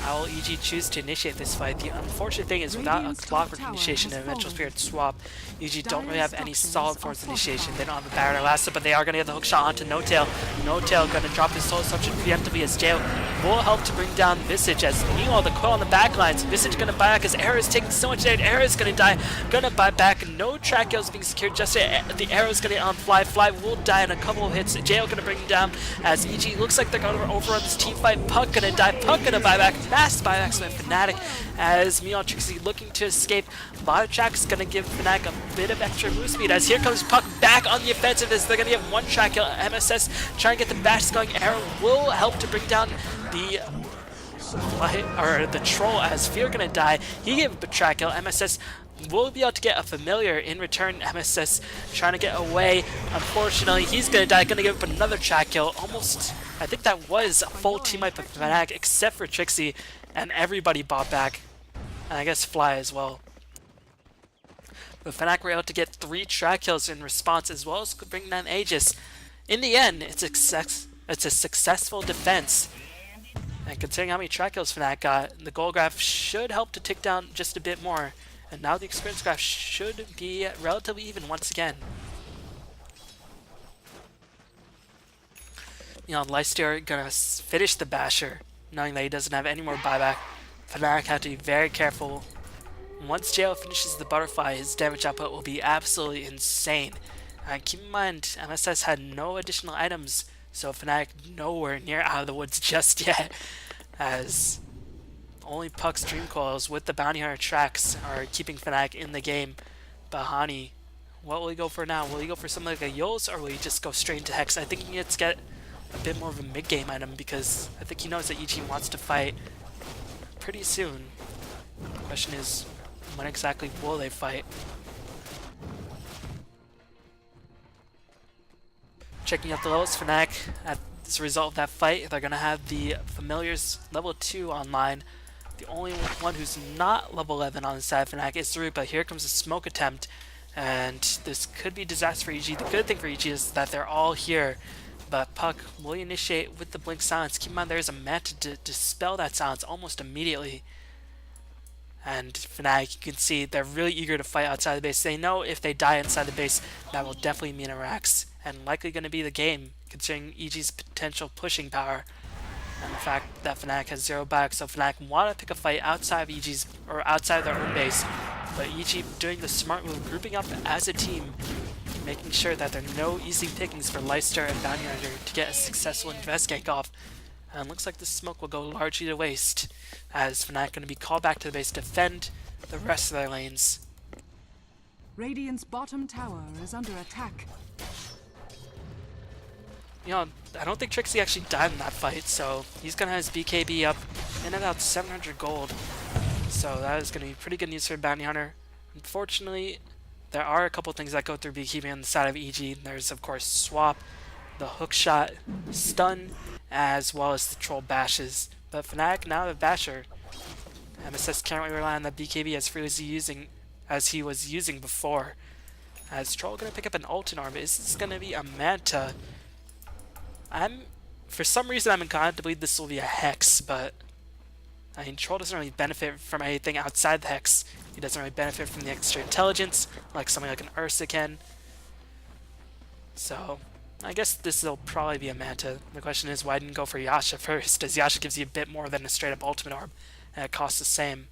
how will EG choose to initiate this fight? The unfortunate thing is, without a Clockwork initiation and eventual Spirit swap, EG don't really have any solid force initiation. They don't have a Barrier Elastic, but they are going to get the hookshot onto No-Tail. No-Tail going to drop his Soul Assumption preemptively as Jao will help to bring down Visage. As meanwhile, the coil on the back lines, Visage going to buy back as Arrow is taking so much damage. Arrow is going to die, going to buy back. No track kills being secured just yet. The Arrow is going to on Fly. Fly will die in a couple of hits. Jao going to bring him down as EG looks like they're going to overrun this team fight. Puck going to die. Puck going to buy back. Fast buybacks by Fnatic as meanwhile Trixie looking to escape. Bottom track is going to give Fnatic a bit of extra move speed as here comes Puck back on the offensive as they're going to get one track kill. MSS trying to get the bash going. Arrow will help to bring down the troll as Fear going to die. He gave a track kill. MSS will be able to get a familiar in return. MSS trying to get away. Unfortunately, he's going to die. Going to give up another track kill. Almost, I think that was a full team wipe of Fnatic except for Trixie, and everybody bought back. And I guess Fly as well. But Fnatic were able to get 3 track kills in response as well as bring down Aegis. In the end, it's a successful defense. And considering how many track kills Fnatic got, the gold graph should help to tick down just a bit more. And now the experience graph should be relatively even once again. Leicester gonna finish the Basher, knowing that he doesn't have any more buyback. Fnatic have to be very careful. Once Jao finishes the Butterfly, his damage output will be absolutely insane. And keep in mind, MSS had no additional items, so Fnatic nowhere near out of the woods just yet, as only Puck's Dream Coils with the Bounty Hunter tracks are keeping Fnatic in the game. But Hani, what will he go for now? Will he go for something like a Yols, or will he just go straight into Hex? I think he needs to get a bit more of a mid-game item because I think he knows that EG wants to fight pretty soon. The question is, when exactly will they fight? Checking out the levels, Fnatic, as a result of that fight, they're going to have the Familiars level 2 online. The only one who's not level 11 on the side of Fnatic is Root, but here comes a smoke attempt, and this could be disaster for EG. The good thing for EG is that they're all here, but Puck will initiate with the Blink Silence. Keep in mind there's a Manta to dispel that silence almost immediately. And Fnatic, you can see they're really eager to fight outside the base. They know if they die inside the base, that will definitely mean a Rax, and likely going to be the game, considering EG's potential pushing power. And the fact that Fnatic has 0 back, so Fnatic want to pick a fight outside of EG's, or outside of their own base, but EG doing the smart move, grouping up as a team, making sure that there are no easy pickings for Leicester and Bounty Hunter to get a successful invest gank off. And looks like the smoke will go largely to waste, as Fnatic going to be called back to the base to defend the rest of their lanes. Radiant's bottom tower is under attack. You know, I don't think Trixie actually died in that fight, so he's going to have his BKB up in about 700 gold. So that is going to be pretty good news for Bounty Hunter. Unfortunately, there are a couple things that go through BKB on the side of EG. There's, of course, Swap, the hook shot, stun, as well as the troll bashes. But Fnatic now have Basher. MSS can't really rely on the BKB as freely as he was using before. As Troll gonna pick up an ult in arm, is this gonna be a Manta? For some reason I'm inclined to believe this will be a Hex, but I mean Troll doesn't really benefit from anything outside the Hex. He doesn't really benefit from the extra intelligence, like something like an Ursa can. So I guess this will probably be a Manta. The question is, why didn't go for Yasha first, as Yasha gives you a bit more than a straight up ultimate orb, and it costs the same.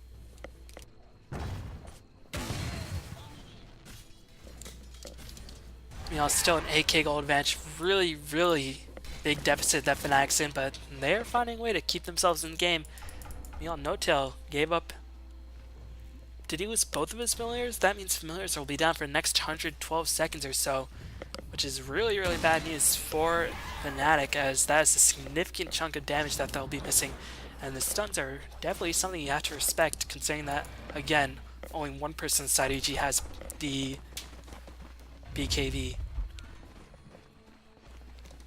You know, still an 8k gold advantage, really big deficit that Fnatic's in, but they're finding a way to keep themselves in the game. You know, Notail gave up. Did he lose both of his familiars? That means familiars will be down for the next 112 seconds or so, which is really bad news for Fnatic, as that is a significant chunk of damage that they'll be missing. And the stuns are definitely something you have to respect, considering that, again, only one person inside EG has the BKB.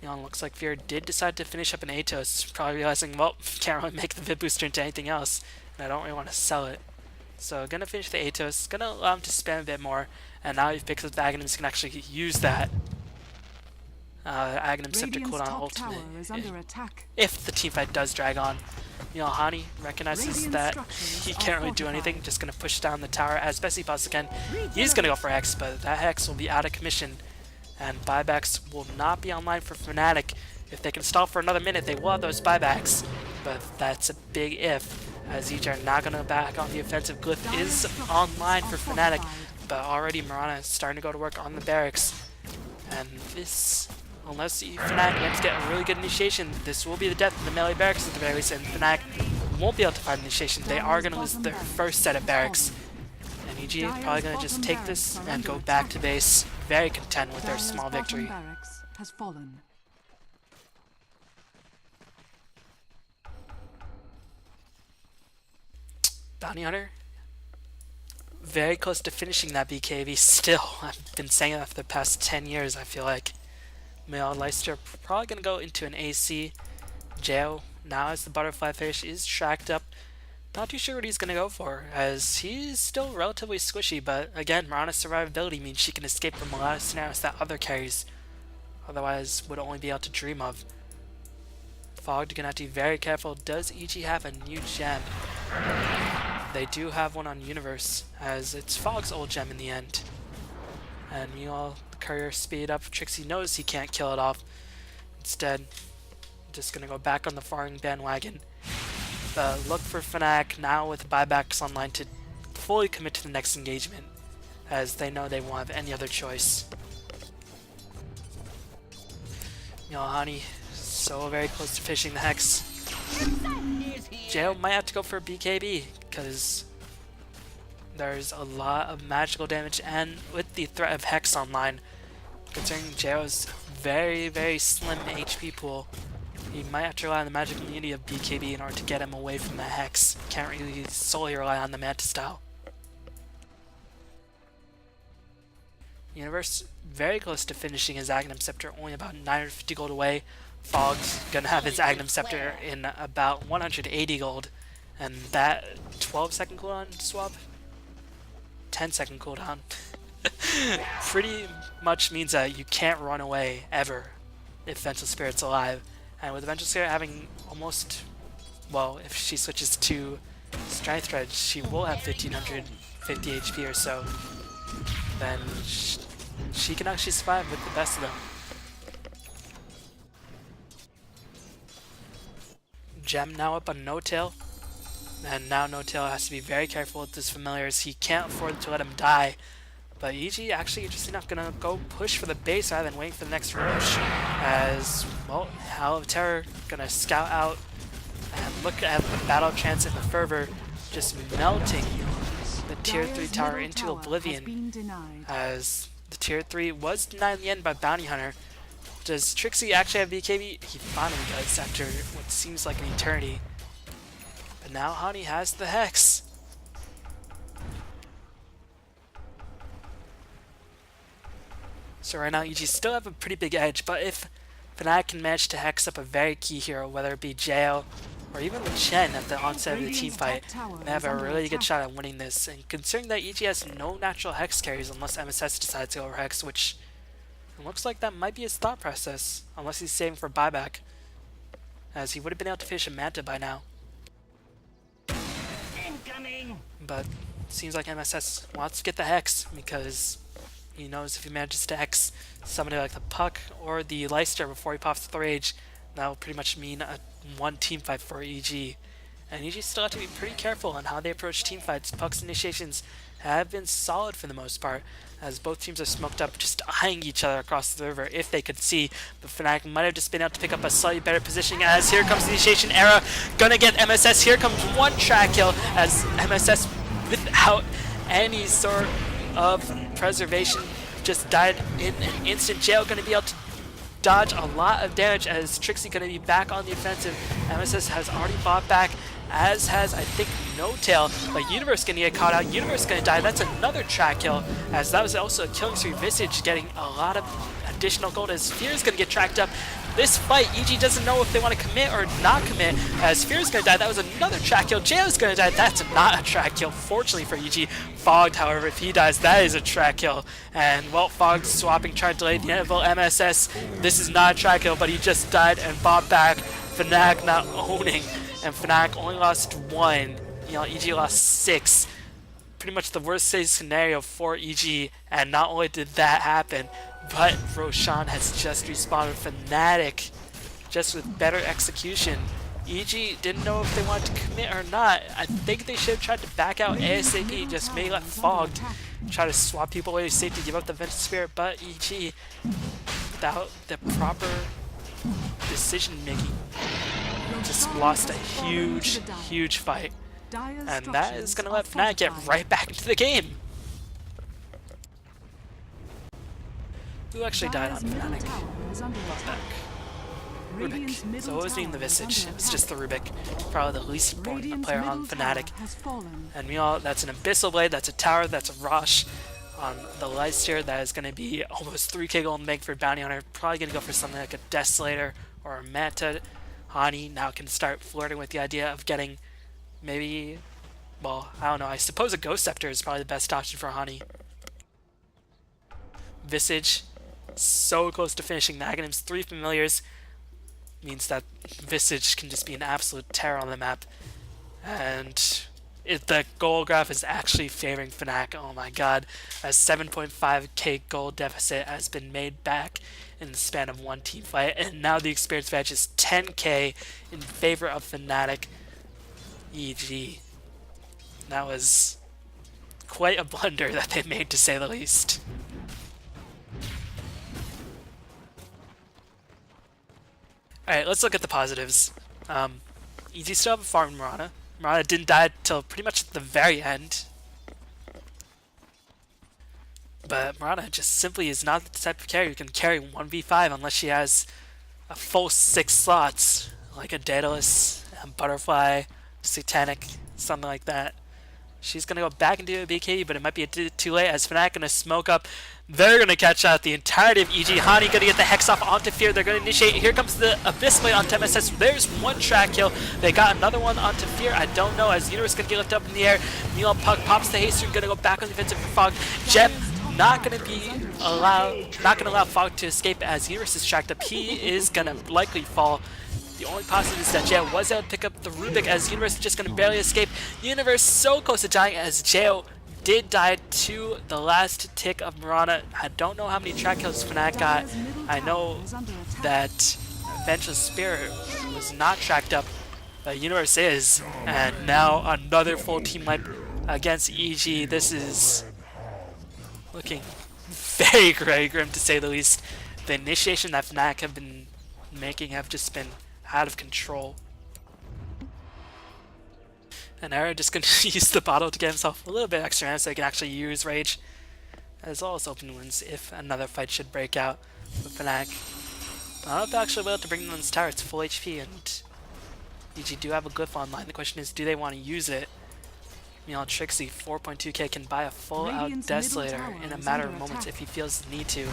You know, it looks like Fear did decide to finish up an Atos, probably realizing, well, can't really make the Vid booster into anything else, and I don't really want to sell it. So gonna finish the Atos, gonna allow him to spam a bit more, and now he picks up the Aghanims, can actually use that Aghanim Scepter cooldown ultimate if the teamfight does drag on. You know, Hani recognizes that he can't really do anything, just gonna push down the tower as best he possibly can. He's gonna go for Hex, but that Hex will be out of commission, and buybacks will not be online for Fnatic. If they can stall for another minute, they will have those buybacks, but that's a big if, as EG are not gonna back on the offensive. Glyph is online for Fnatic, but already Mirana is starting to go to work on the barracks, and this, unless Fnatic wants to get a really good initiation, this will be the death of the melee barracks at the very least, and Fnatic won't be able to find initiation. They are going to lose their first set of barracks, and EG is probably going to just take this and go back to base, very content with their small victory. Bounty Hunter, very close to finishing that BKB still. I've been saying that for the past 10 years, I feel like. Male Leicester probably going to go into an AC. Jao, now as the butterfly fish, is tracked up. Not too sure what he's going to go for, as he's still relatively squishy, but again, Mirana's survivability means she can escape from a lot of scenarios that other carries otherwise would only be able to dream of. Fogged, gonna have to be very careful. Does EG have a new gem? They do have one on Universe, as it's Fogg's old gem in the end. And you know, the courier speed up. Trixie knows he can't kill it off. Instead, just gonna go back on the farming bandwagon. Look for Fnatic now with buybacks online to fully commit to the next engagement, as they know they won't have any other choice. You know, Hani, so very close to finishing the Hex. Jail might have to go for a BKB, because there's a lot of magical damage, and with the threat of Hex online, considering Jail's very, very slim HP pool, he might have to rely on the magic immunity of BKB in order to get him away from the Hex. Can't really solely rely on the Manta style. Universe very close to finishing his Agnum Scepter, only about 950 gold away. Fog's gonna have his Agnum Scepter in about 180 gold, and that 12-second cooldown swap? 10-second cooldown. Pretty much means that you can't run away ever if Vengeful Spirit's alive. And with Vengeful Spirit having almost, well, if she switches to Strength Thread, she will have 1550 HP or so. Then she can actually survive with the best of them. Gem now up on No-Tail, and now No-Tail has to be very careful with his familiars. He can't afford to let him die, but EG actually just enough gonna go push for the base rather than waiting for the next Roche, as, well, Howl of Terror gonna scout out and look at the battle chance and the fervor just melting the tier 3 tower into oblivion, as the tier 3 was denied in the end by Bounty Hunter. Does Trixie actually have BKB? He finally does after what seems like an eternity. But now Hani has the Hex. So right now EG still have a pretty big edge, but if Fnatic can manage to Hex up a very key hero, whether it be Jail or even Chen at the onset of the team fight, they have a really good shot at winning this. And considering that EG has no natural Hex carries unless MSS decides to go over Hex, which it looks like that might be his thought process, unless he's saving for buyback, as he would have been able to finish a Manta by now. Incoming! But it seems like MSS wants to get the Hex, because he knows if he manages to Hex somebody like the Puck or the Leicester before he pops the Rage, that will pretty much mean a one team fight for EG. And EG still have to be pretty careful on how they approach team fights. Puck's initiations have been solid for the most part, as both teams are smoked up, just eyeing each other across the river if they could see. But Fnatic might have just been able to pick up a slightly better positioning, as here comes the initiation era, gonna get MSS. Here comes one track kill, as MSS, without any sort of preservation, just died in an instant. Jail gonna be able to dodge a lot of damage, as Trixie gonna be back on the offensive. MSS has already bought back, as has, I think, No-Tail, but Universe gonna get caught out. Universe gonna die. That's another track kill, as that was also a killing spree. Visage getting a lot of additional gold, as Fear's gonna get tracked up. This fight, EG doesn't know if they want to commit or not commit, as Fear's gonna die. That was another track kill. Jail's gonna die. That's not a track kill, fortunately for EG. Fogged, however, if he dies, that is a track kill. And, well, Fogged swapping, trying to delay the inevitable MSS. This is not a track kill, but he just died and bought back. Fnatic not owning, and Fnatic only lost one. You know, EG lost 6. Pretty much the worst case scenario for EG, and not only did that happen, but Roshan has just respawned. Fnatic, just with better execution. EG didn't know if they wanted to commit or not. I think they should have tried to back out ASAP, just maybe let Fogged try to swap people away to safety, give up the Vengeful Spirit, but EG, without the proper decision making, just lost a huge fight. And that is going to let Fnatic get right back into the game. Who actually died on Fnatic? Rubik. So it wasn't even the Visage, it was just the Rubik. Probably the least important player on Fnatic. And meanwhile, that's an Abyssal Blade, that's a Tower, that's a Rosh on the Leicester. That is going to be almost 3k gold in bank for Bounty Hunter. Probably going to go for something like a Desolator or a Manta. Hani now can start flirting with the idea of getting maybe, well, I don't know, I suppose a Ghost Scepter is probably the best option for Hani. Visage, so close to finishing the Aghanim's 3 familiars, means that Visage can just be an absolute terror on the map. And the gold graph is actually favoring Fnatic. Oh my god, a 7.5k gold deficit has been made back in the span of one team fight, and now the experience badge is 10k in favor of Fnatic. EG. That was quite a blunder that they made, to say the least. Alright, let's look at the positives. Easy still have a farm Mirana. Mirana didn't die till pretty much at the very end. But Mirana just simply is not the type of carry who can carry 1v5 unless she has a full 6 slots, like a Daedalus, a Butterfly, Satanic, something like that. She's going to go back into a BKB, but it might be too late as Fnatic going to smoke up. They're going to catch out the entirety of EG. Hani going to get the Hex off onto Fear. They're going to initiate. Here comes the Abyss Blade onto MSS. There's one track kill. They got another one onto Fear. I don't know as Universe going to get lifted up in the air. Neil Puck pops the haste. Going to go back on the defensive for Fog. Jet not going to allow Fog to escape as Universe is tracked up. He is going to likely fall. The only positive is that Jail was able to pick up the Rubik as Universe is just going to barely escape. Universe so close to dying as Jail did die to the last tick of Mirana. I don't know how many track kills Fnatic got. I know that Vengeful Spirit was not tracked up, but Universe is. And now another full team wipe against EG. This is looking very, very grim to say the least. The initiation that Fnatic have been making have just been out of control. And Era just going to use the bottle to get himself a little bit extra mana so he can actually use Rage, as well as open wounds if another fight should break out with Fnatic. But I don't know if they'll actually be able to bring them this tower. It's full HP, and EG do have a glyph online. The question is, do they want to use it? You know, Trixie, 4.2k, can buy a full-out Desolator in a matter of moments if he feels the need to. You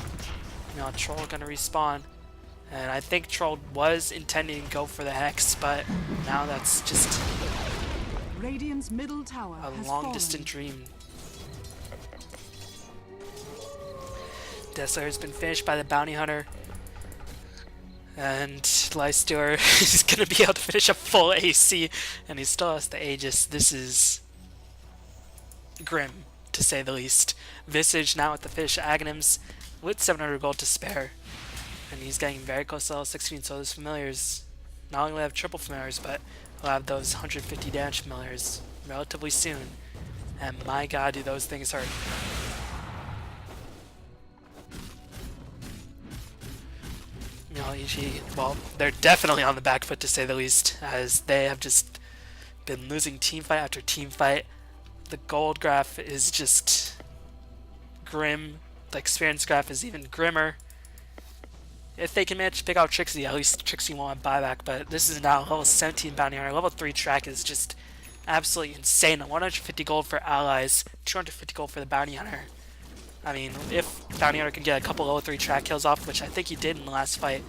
know, Troll going to respawn. And I think Troll was intending to go for the Hex, but now that's just Radiant's middle tower a long-distant dream. Desolator's been finished by the Bounty Hunter. And Lystor is going to be able to finish a full AC, and he still has the Aegis. This is grim, to say the least. Visage now with the Fish Aghanims with 700 gold to spare. And he's getting very close to level 16, so those familiars not only will have triple familiars, but will have those 150 damage familiars relatively soon. And my god, do those things hurt. You know, EG, well, they're definitely on the back foot to say the least, as they have just been losing teamfight after teamfight. The gold graph is just grim. The experience graph is even grimmer. If they can manage to pick out Trixie, at least Trixie won't have buyback, but this is now level 17 bounty hunter. Level 3 track is just absolutely insane. 150 gold for allies, 250 gold for the bounty hunter. I mean, if bounty hunter can get a couple level 3 track kills off, which I think he did in the last fight,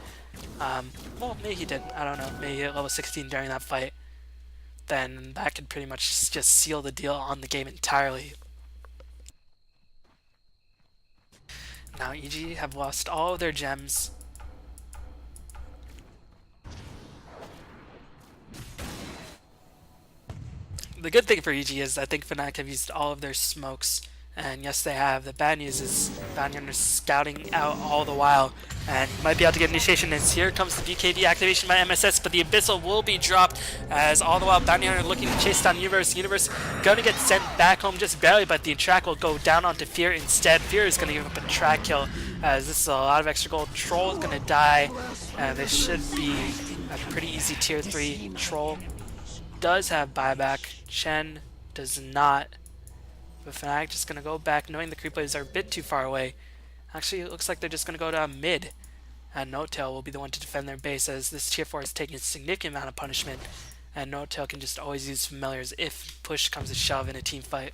well, maybe he didn't, I don't know, maybe he hit level 16 during that fight, then that could pretty much just seal the deal on the game entirely. Now EG have lost all of their gems. The good thing for EG is I think Fnatic have used all of their smokes, and yes they have. The bad news is Bounty Hunter's scouting out all the while, and might be able to get initiation, and here comes the BKB activation by MSS, but the Abyssal will be dropped, as all the while Bounty Hunter looking to chase down Universe. Universe gonna get sent back home just barely, but the track will go down onto Fear instead. Fear is gonna give up a track kill, as this is a lot of extra gold. Troll is gonna die, and this should be a pretty easy tier 3. Troll does have buyback, Chen does not, but Fnatic just gonna go back knowing the creep waves are a bit too far away. Actually, it looks like they're just gonna go down mid, and Notail will be the one to defend their base, as this tier 4 is taking a significant amount of punishment, and Notail can just always use familiars if push comes to shove in a team fight.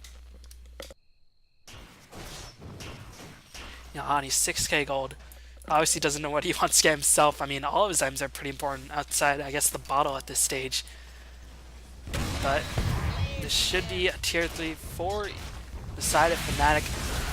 You know, Hani, 6k gold. Obviously doesn't know what he wants to get himself. I mean, all of his items are pretty important outside, I guess, the bottle at this stage. But this should be a tier 3 for the side of Fnatic.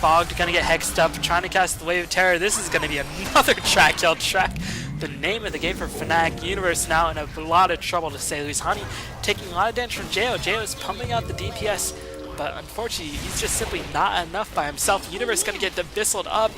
Fog gonna get hexed up, trying to cast the Wave of Terror. This is gonna be another track kill. Track, the name of the game for Fnatic. Universe now in a lot of trouble to say the least. Hani taking a lot of damage from Jo. Jo is pumping out the DPS, but unfortunately he's just simply not enough by himself. Universe gonna get Abyssaled up.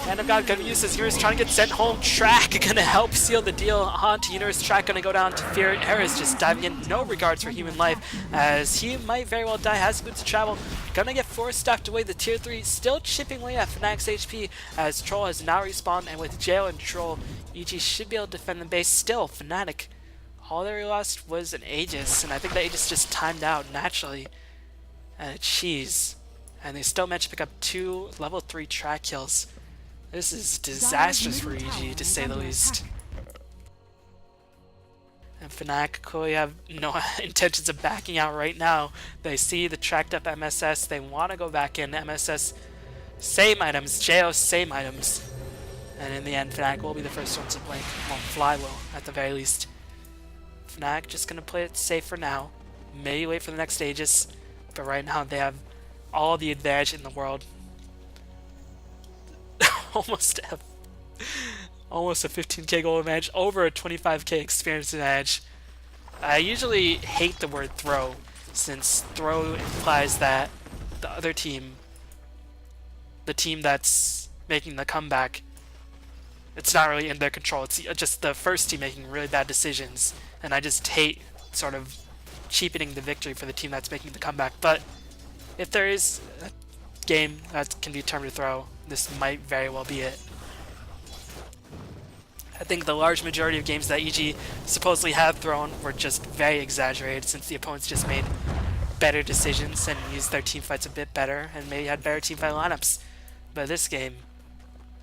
Hand of God gonna use his Universe trying to get sent home. Track gonna help seal the deal onto Universe. Track gonna go down to Fear. Era is just diving in, no regards for human life, as he might very well die. Has boots to travel. Gonna get force stacked away. The tier 3 still chipping away at Fnatic's HP, as Troll has now respawned, and with Jail and Troll, EG should be able to defend the base. Still, Fnatic all they lost was an Aegis, and I think the Aegis just timed out naturally. And a cheese. And they still managed to pick up 2 level 3 track kills. This is disastrous for EG, to say the least. And Fnatic clearly have no intentions of backing out right now. They see the tracked up MSS, they want to go back in. MSS, same items, JO, same items. And in the end, Fnatic will be the first ones to blink. Well, Fly will, at the very least. Fnatic just going to play it safe for now. Maybe wait for the next Aegis. But right now, they have all the advantage in the world. almost a 15k gold advantage, over a 25k experience advantage. I usually hate the word throw, since throw implies that the other team, the team that's making the comeback, it's not really in their control. It's just the first team making really bad decisions, and I just hate sort of cheapening the victory for the team that's making the comeback. But if there is a game that can be termed a throw, this might very well be it. I think the large majority of games that EG supposedly have thrown were just very exaggerated, since the opponents just made better decisions and used their team fights a bit better and maybe had better team fight lineups. But this game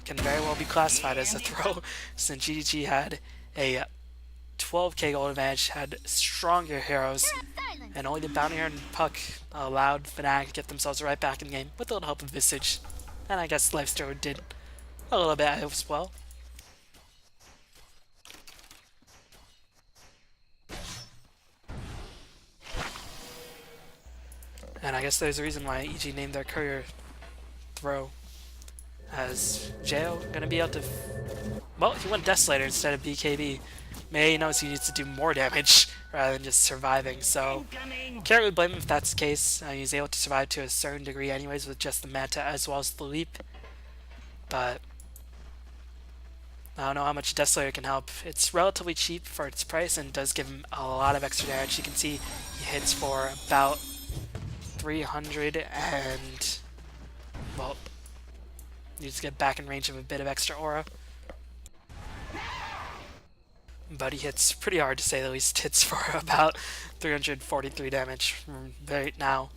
can very well be classified as a throw, since GG had a 12k gold advantage, had stronger heroes, and only the Bounty Hunter and Puck allowed Fnatic to get themselves right back in the game with a little help of Visage. And I guess Lifesteal did a little bit as well. And I guess there's a reason why EG named their courier Throw, as JO gonna be able to, well, he went Desolator instead of BKB. May knows he needs to do more damage rather than just surviving, so can't really blame him if that's the case. He's able to survive to a certain degree anyways with just the Manta as well as the Leap, but I don't know how much Desolator can help. It's relatively cheap for its price and does give him a lot of extra damage. You can see he hits for about 300 and, well, you just get back in range of a bit of extra aura. But he hits pretty hard, to say the least. Hits for about 343 damage right now.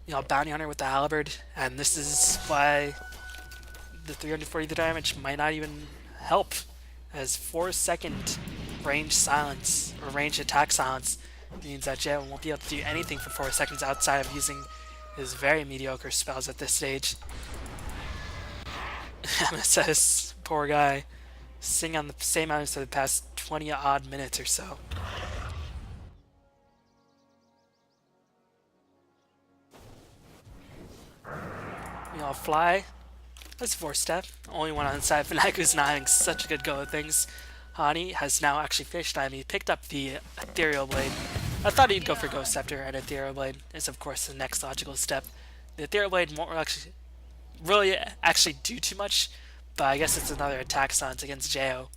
You know, Bounty Hunter with the Halberd, and this is why the 340 damage might not even help, as 4-second range silence, or range attack silence, means that JO won't be able to do anything for 4 seconds outside of using his very mediocre spells at this stage. MSS, poor guy, sitting on the same items for the past 20 odd minutes or so. We all fly. That's 4-step. Only one on side. Fnatic who's not having such a good go of things. Hani has now actually finished time. He picked up the Ethereal Blade. I thought he'd go for Ghost Scepter, and Ethereal Blade is of course the next logical step. The Ethereal Blade won't really do too much, but I guess it's another attack stance against JO.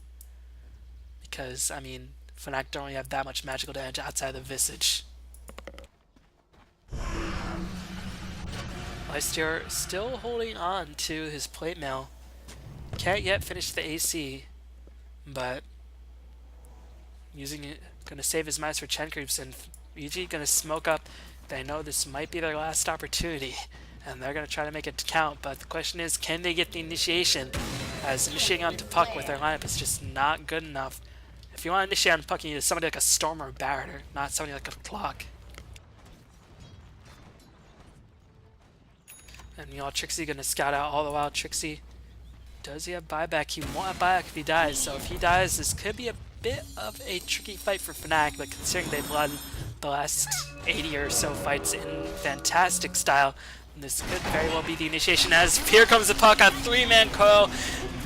Because, I mean, Fnatic don't really have that much magical damage outside of Visage. Lifesteal still holding on to his plate mail. Can't yet finish the AC, but using it, gonna save his mice for Chen creeps, and EG gonna smoke up. They know this might be their last opportunity, and they're gonna try to make it count, but the question is, can they get the initiation? As initiating onto Puck with their lineup is just not good enough. If you want to initiate on Puck, you need somebody like a Storm or a Barretter, not somebody like a Clock. And you know, Trixie gonna scout out all the while. Trixie, does he have buyback? He won't have buyback if he dies, so if he dies, this could be a bit of a tricky fight for Fnatic, but considering they've won the last 80 or so fights in fantastic style, this could very well be the initiation, as here comes the Puck on 3-man coil.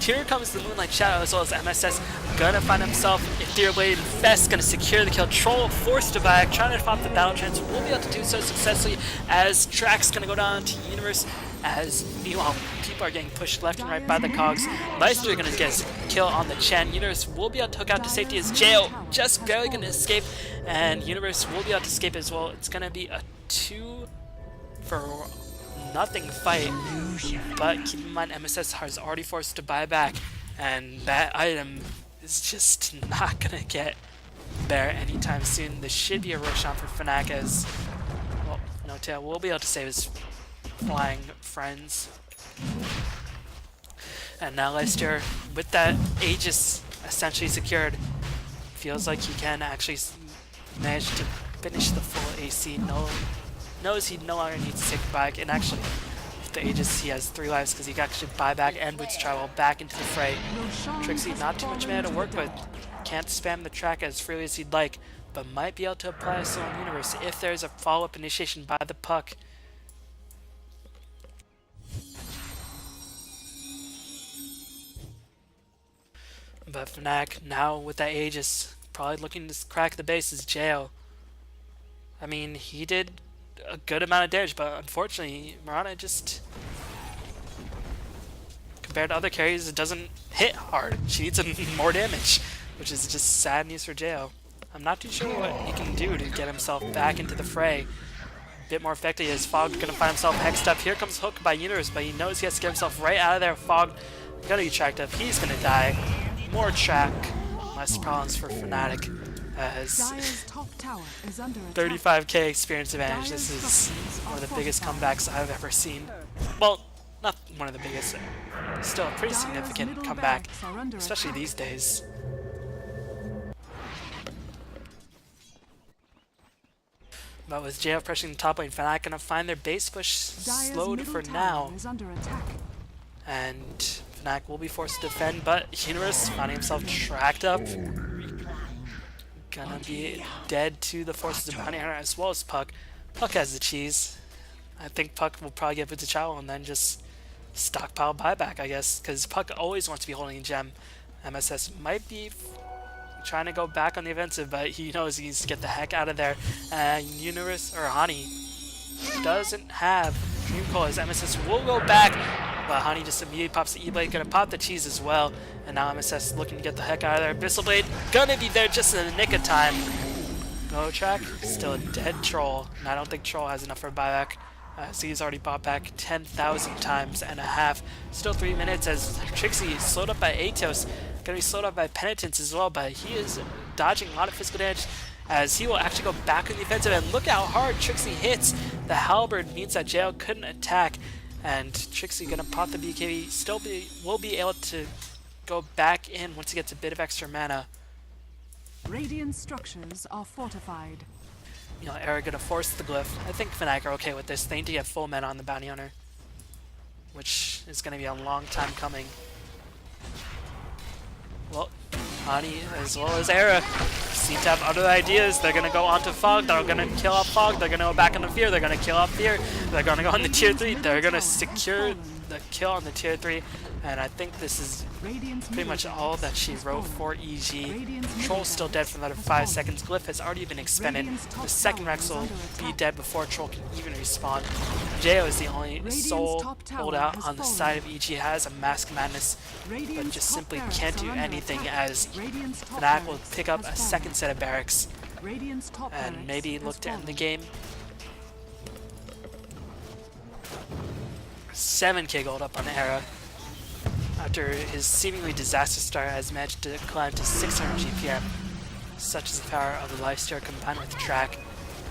Here comes the Moonlight Shadow as well as MSS. Gonna find himself Ethereal Blade and Fest, gonna secure the kill. Troll forced to back, trying to pop the battle trance. Will be able to do so successfully, as Track's gonna go down to Universe. As meanwhile, people are getting pushed left and right by the cogs. Lifesteal gonna get a kill on the Chen. Universe will be able to hook out to safety as JO just barely gonna escape, and Universe will be able to escape as well. It's gonna be a 2 for nothing fight, but keep in mind MSS has already forced to buy back, and that item is just not gonna get there anytime soon. This should be a Roshan for Fnatic as, well, no tail will be able to save his flying friends. And now Leicester, with that Aegis essentially secured, feels like he can actually manage to finish the full AC. Knows he no longer needs to take back, and actually, with the Aegis, he has 3 lives because he can actually buy back and boots travel back into the fray. Trixie, not too much mana to work with, can't spam the track as freely as he'd like, but might be able to apply a Stolen Universe if there's a follow-up initiation by the puck. But Fnatic, now with that Aegis, probably looking to crack the base is Jail. I mean, he did a good amount of damage, but unfortunately, Mirana just, compared to other carries, it doesn't hit hard. She needs more damage, which is just sad news for Jail. I'm not too sure what he can do to get himself back into the fray. A bit more effective as Fog gonna find himself hexed up. Here comes Hook by Universe, but he knows he has to get himself right out of there. Fog gonna be tracked up. He's gonna die. More track, less problems for Fnatic as 35k experience advantage. This is one of the biggest comebacks I've ever seen. Well, not one of the biggest, still a pretty significant comeback, especially these days. But with JF pressing the top lane, Fnatic gonna find their base push slowed for now. And Fnatic will be forced to defend, but Universe finding himself tracked up. Gonna be dead to the forces of Bounty Hunter as well as Puck. Puck has the cheese. I think Puck will probably get Boots of Chow and then just stockpile buyback, I guess, because Puck always wants to be holding a gem. MSS might be trying to go back on the offensive, but he knows he needs to get the heck out of there. Universe, or Honey, doesn't have Dream Coil as MSS will go back, but Honey just immediately pops the E-Blade, gonna pop the cheese as well, and now MSS looking to get the heck out of there. Abyssal Blade gonna be there just in the nick of time. Go track, still a dead Troll, and I don't think Troll has enough for a buyback. So he's already bought back 10,000 times and a half. Still 3 minutes as Trixie is slowed up by Atos, gonna be slowed up by Penitence as well, but he is dodging a lot of physical damage as he will actually go back on the offensive, and look how hard Trixie hits. The Halberd means that Jail couldn't attack, and Trixie gonna pop the BKB, will be able to go back in once he gets a bit of extra mana. Radiant structures are fortified. You know, Era gonna force the glyph. I think Fnatic are okay with this. They need to get full mana on the Bounty Hunter, which is gonna be a long time coming. Well, Honey as well as Era seem to have other ideas. They're gonna go onto Fog, they're gonna kill off Fog, they're gonna go back into Fear, they're gonna kill off Fear, they're gonna go on the tier 3, they're gonna secure the kill on the tier 3, and I think this is pretty much all that she wrote for EG. Troll's still dead for another 5 seconds. Glyph has already been expended. The second Rex will be dead before Troll can even respawn. Jo is the only soul holdout on the side of EG, has a Mask of Madness, but just simply can't do anything as Fnatic will pick up a second set of barracks and maybe look to end the game. 7k gold up on Era after his seemingly disastrous start has managed to climb to 600 GPM. Such is the power of the lifesteal combined with the track.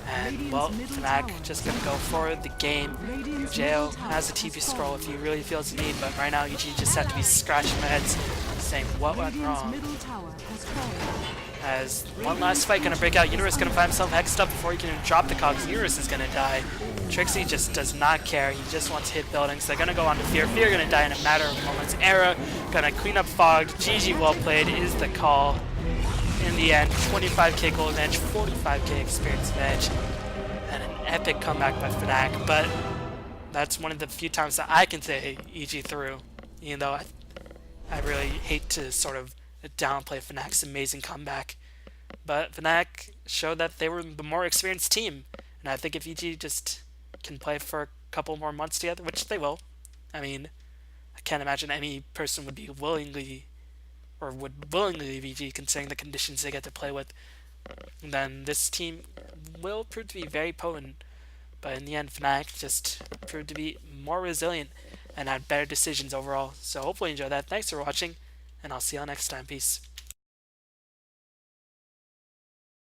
And well, Fnatic just gonna go for the game. Jo has a TP scroll if he really feels the need, but right now EG just have to be scratching their heads saying what went wrong. As one last fight gonna break out, Universe gonna find himself hexed up before he can even drop the cogs. Universe is gonna die. Trixie just does not care, he just wants to hit buildings. They're gonna go on to Fear. Fear gonna die in a matter of moments. Era gonna clean up Fog. GG well played is the call. In the end, 25k gold advantage, 45k experience advantage, and an epic comeback by Fnatic. But that's one of the few times that I can say EG through, even though I really hate to sort of downplay Fnatic's amazing comeback. But Fnatic showed that they were the more experienced team, and I think if EG just can play for a couple more months together, which they will, I mean, I can't imagine any person would be willingly leave EG considering the conditions they get to play with, then this team will prove to be very potent. But in the end, Fnatic just proved to be more resilient and had better decisions overall. So hopefully you enjoyed that. Thanks for watching, and I'll see y'all next time. Peace.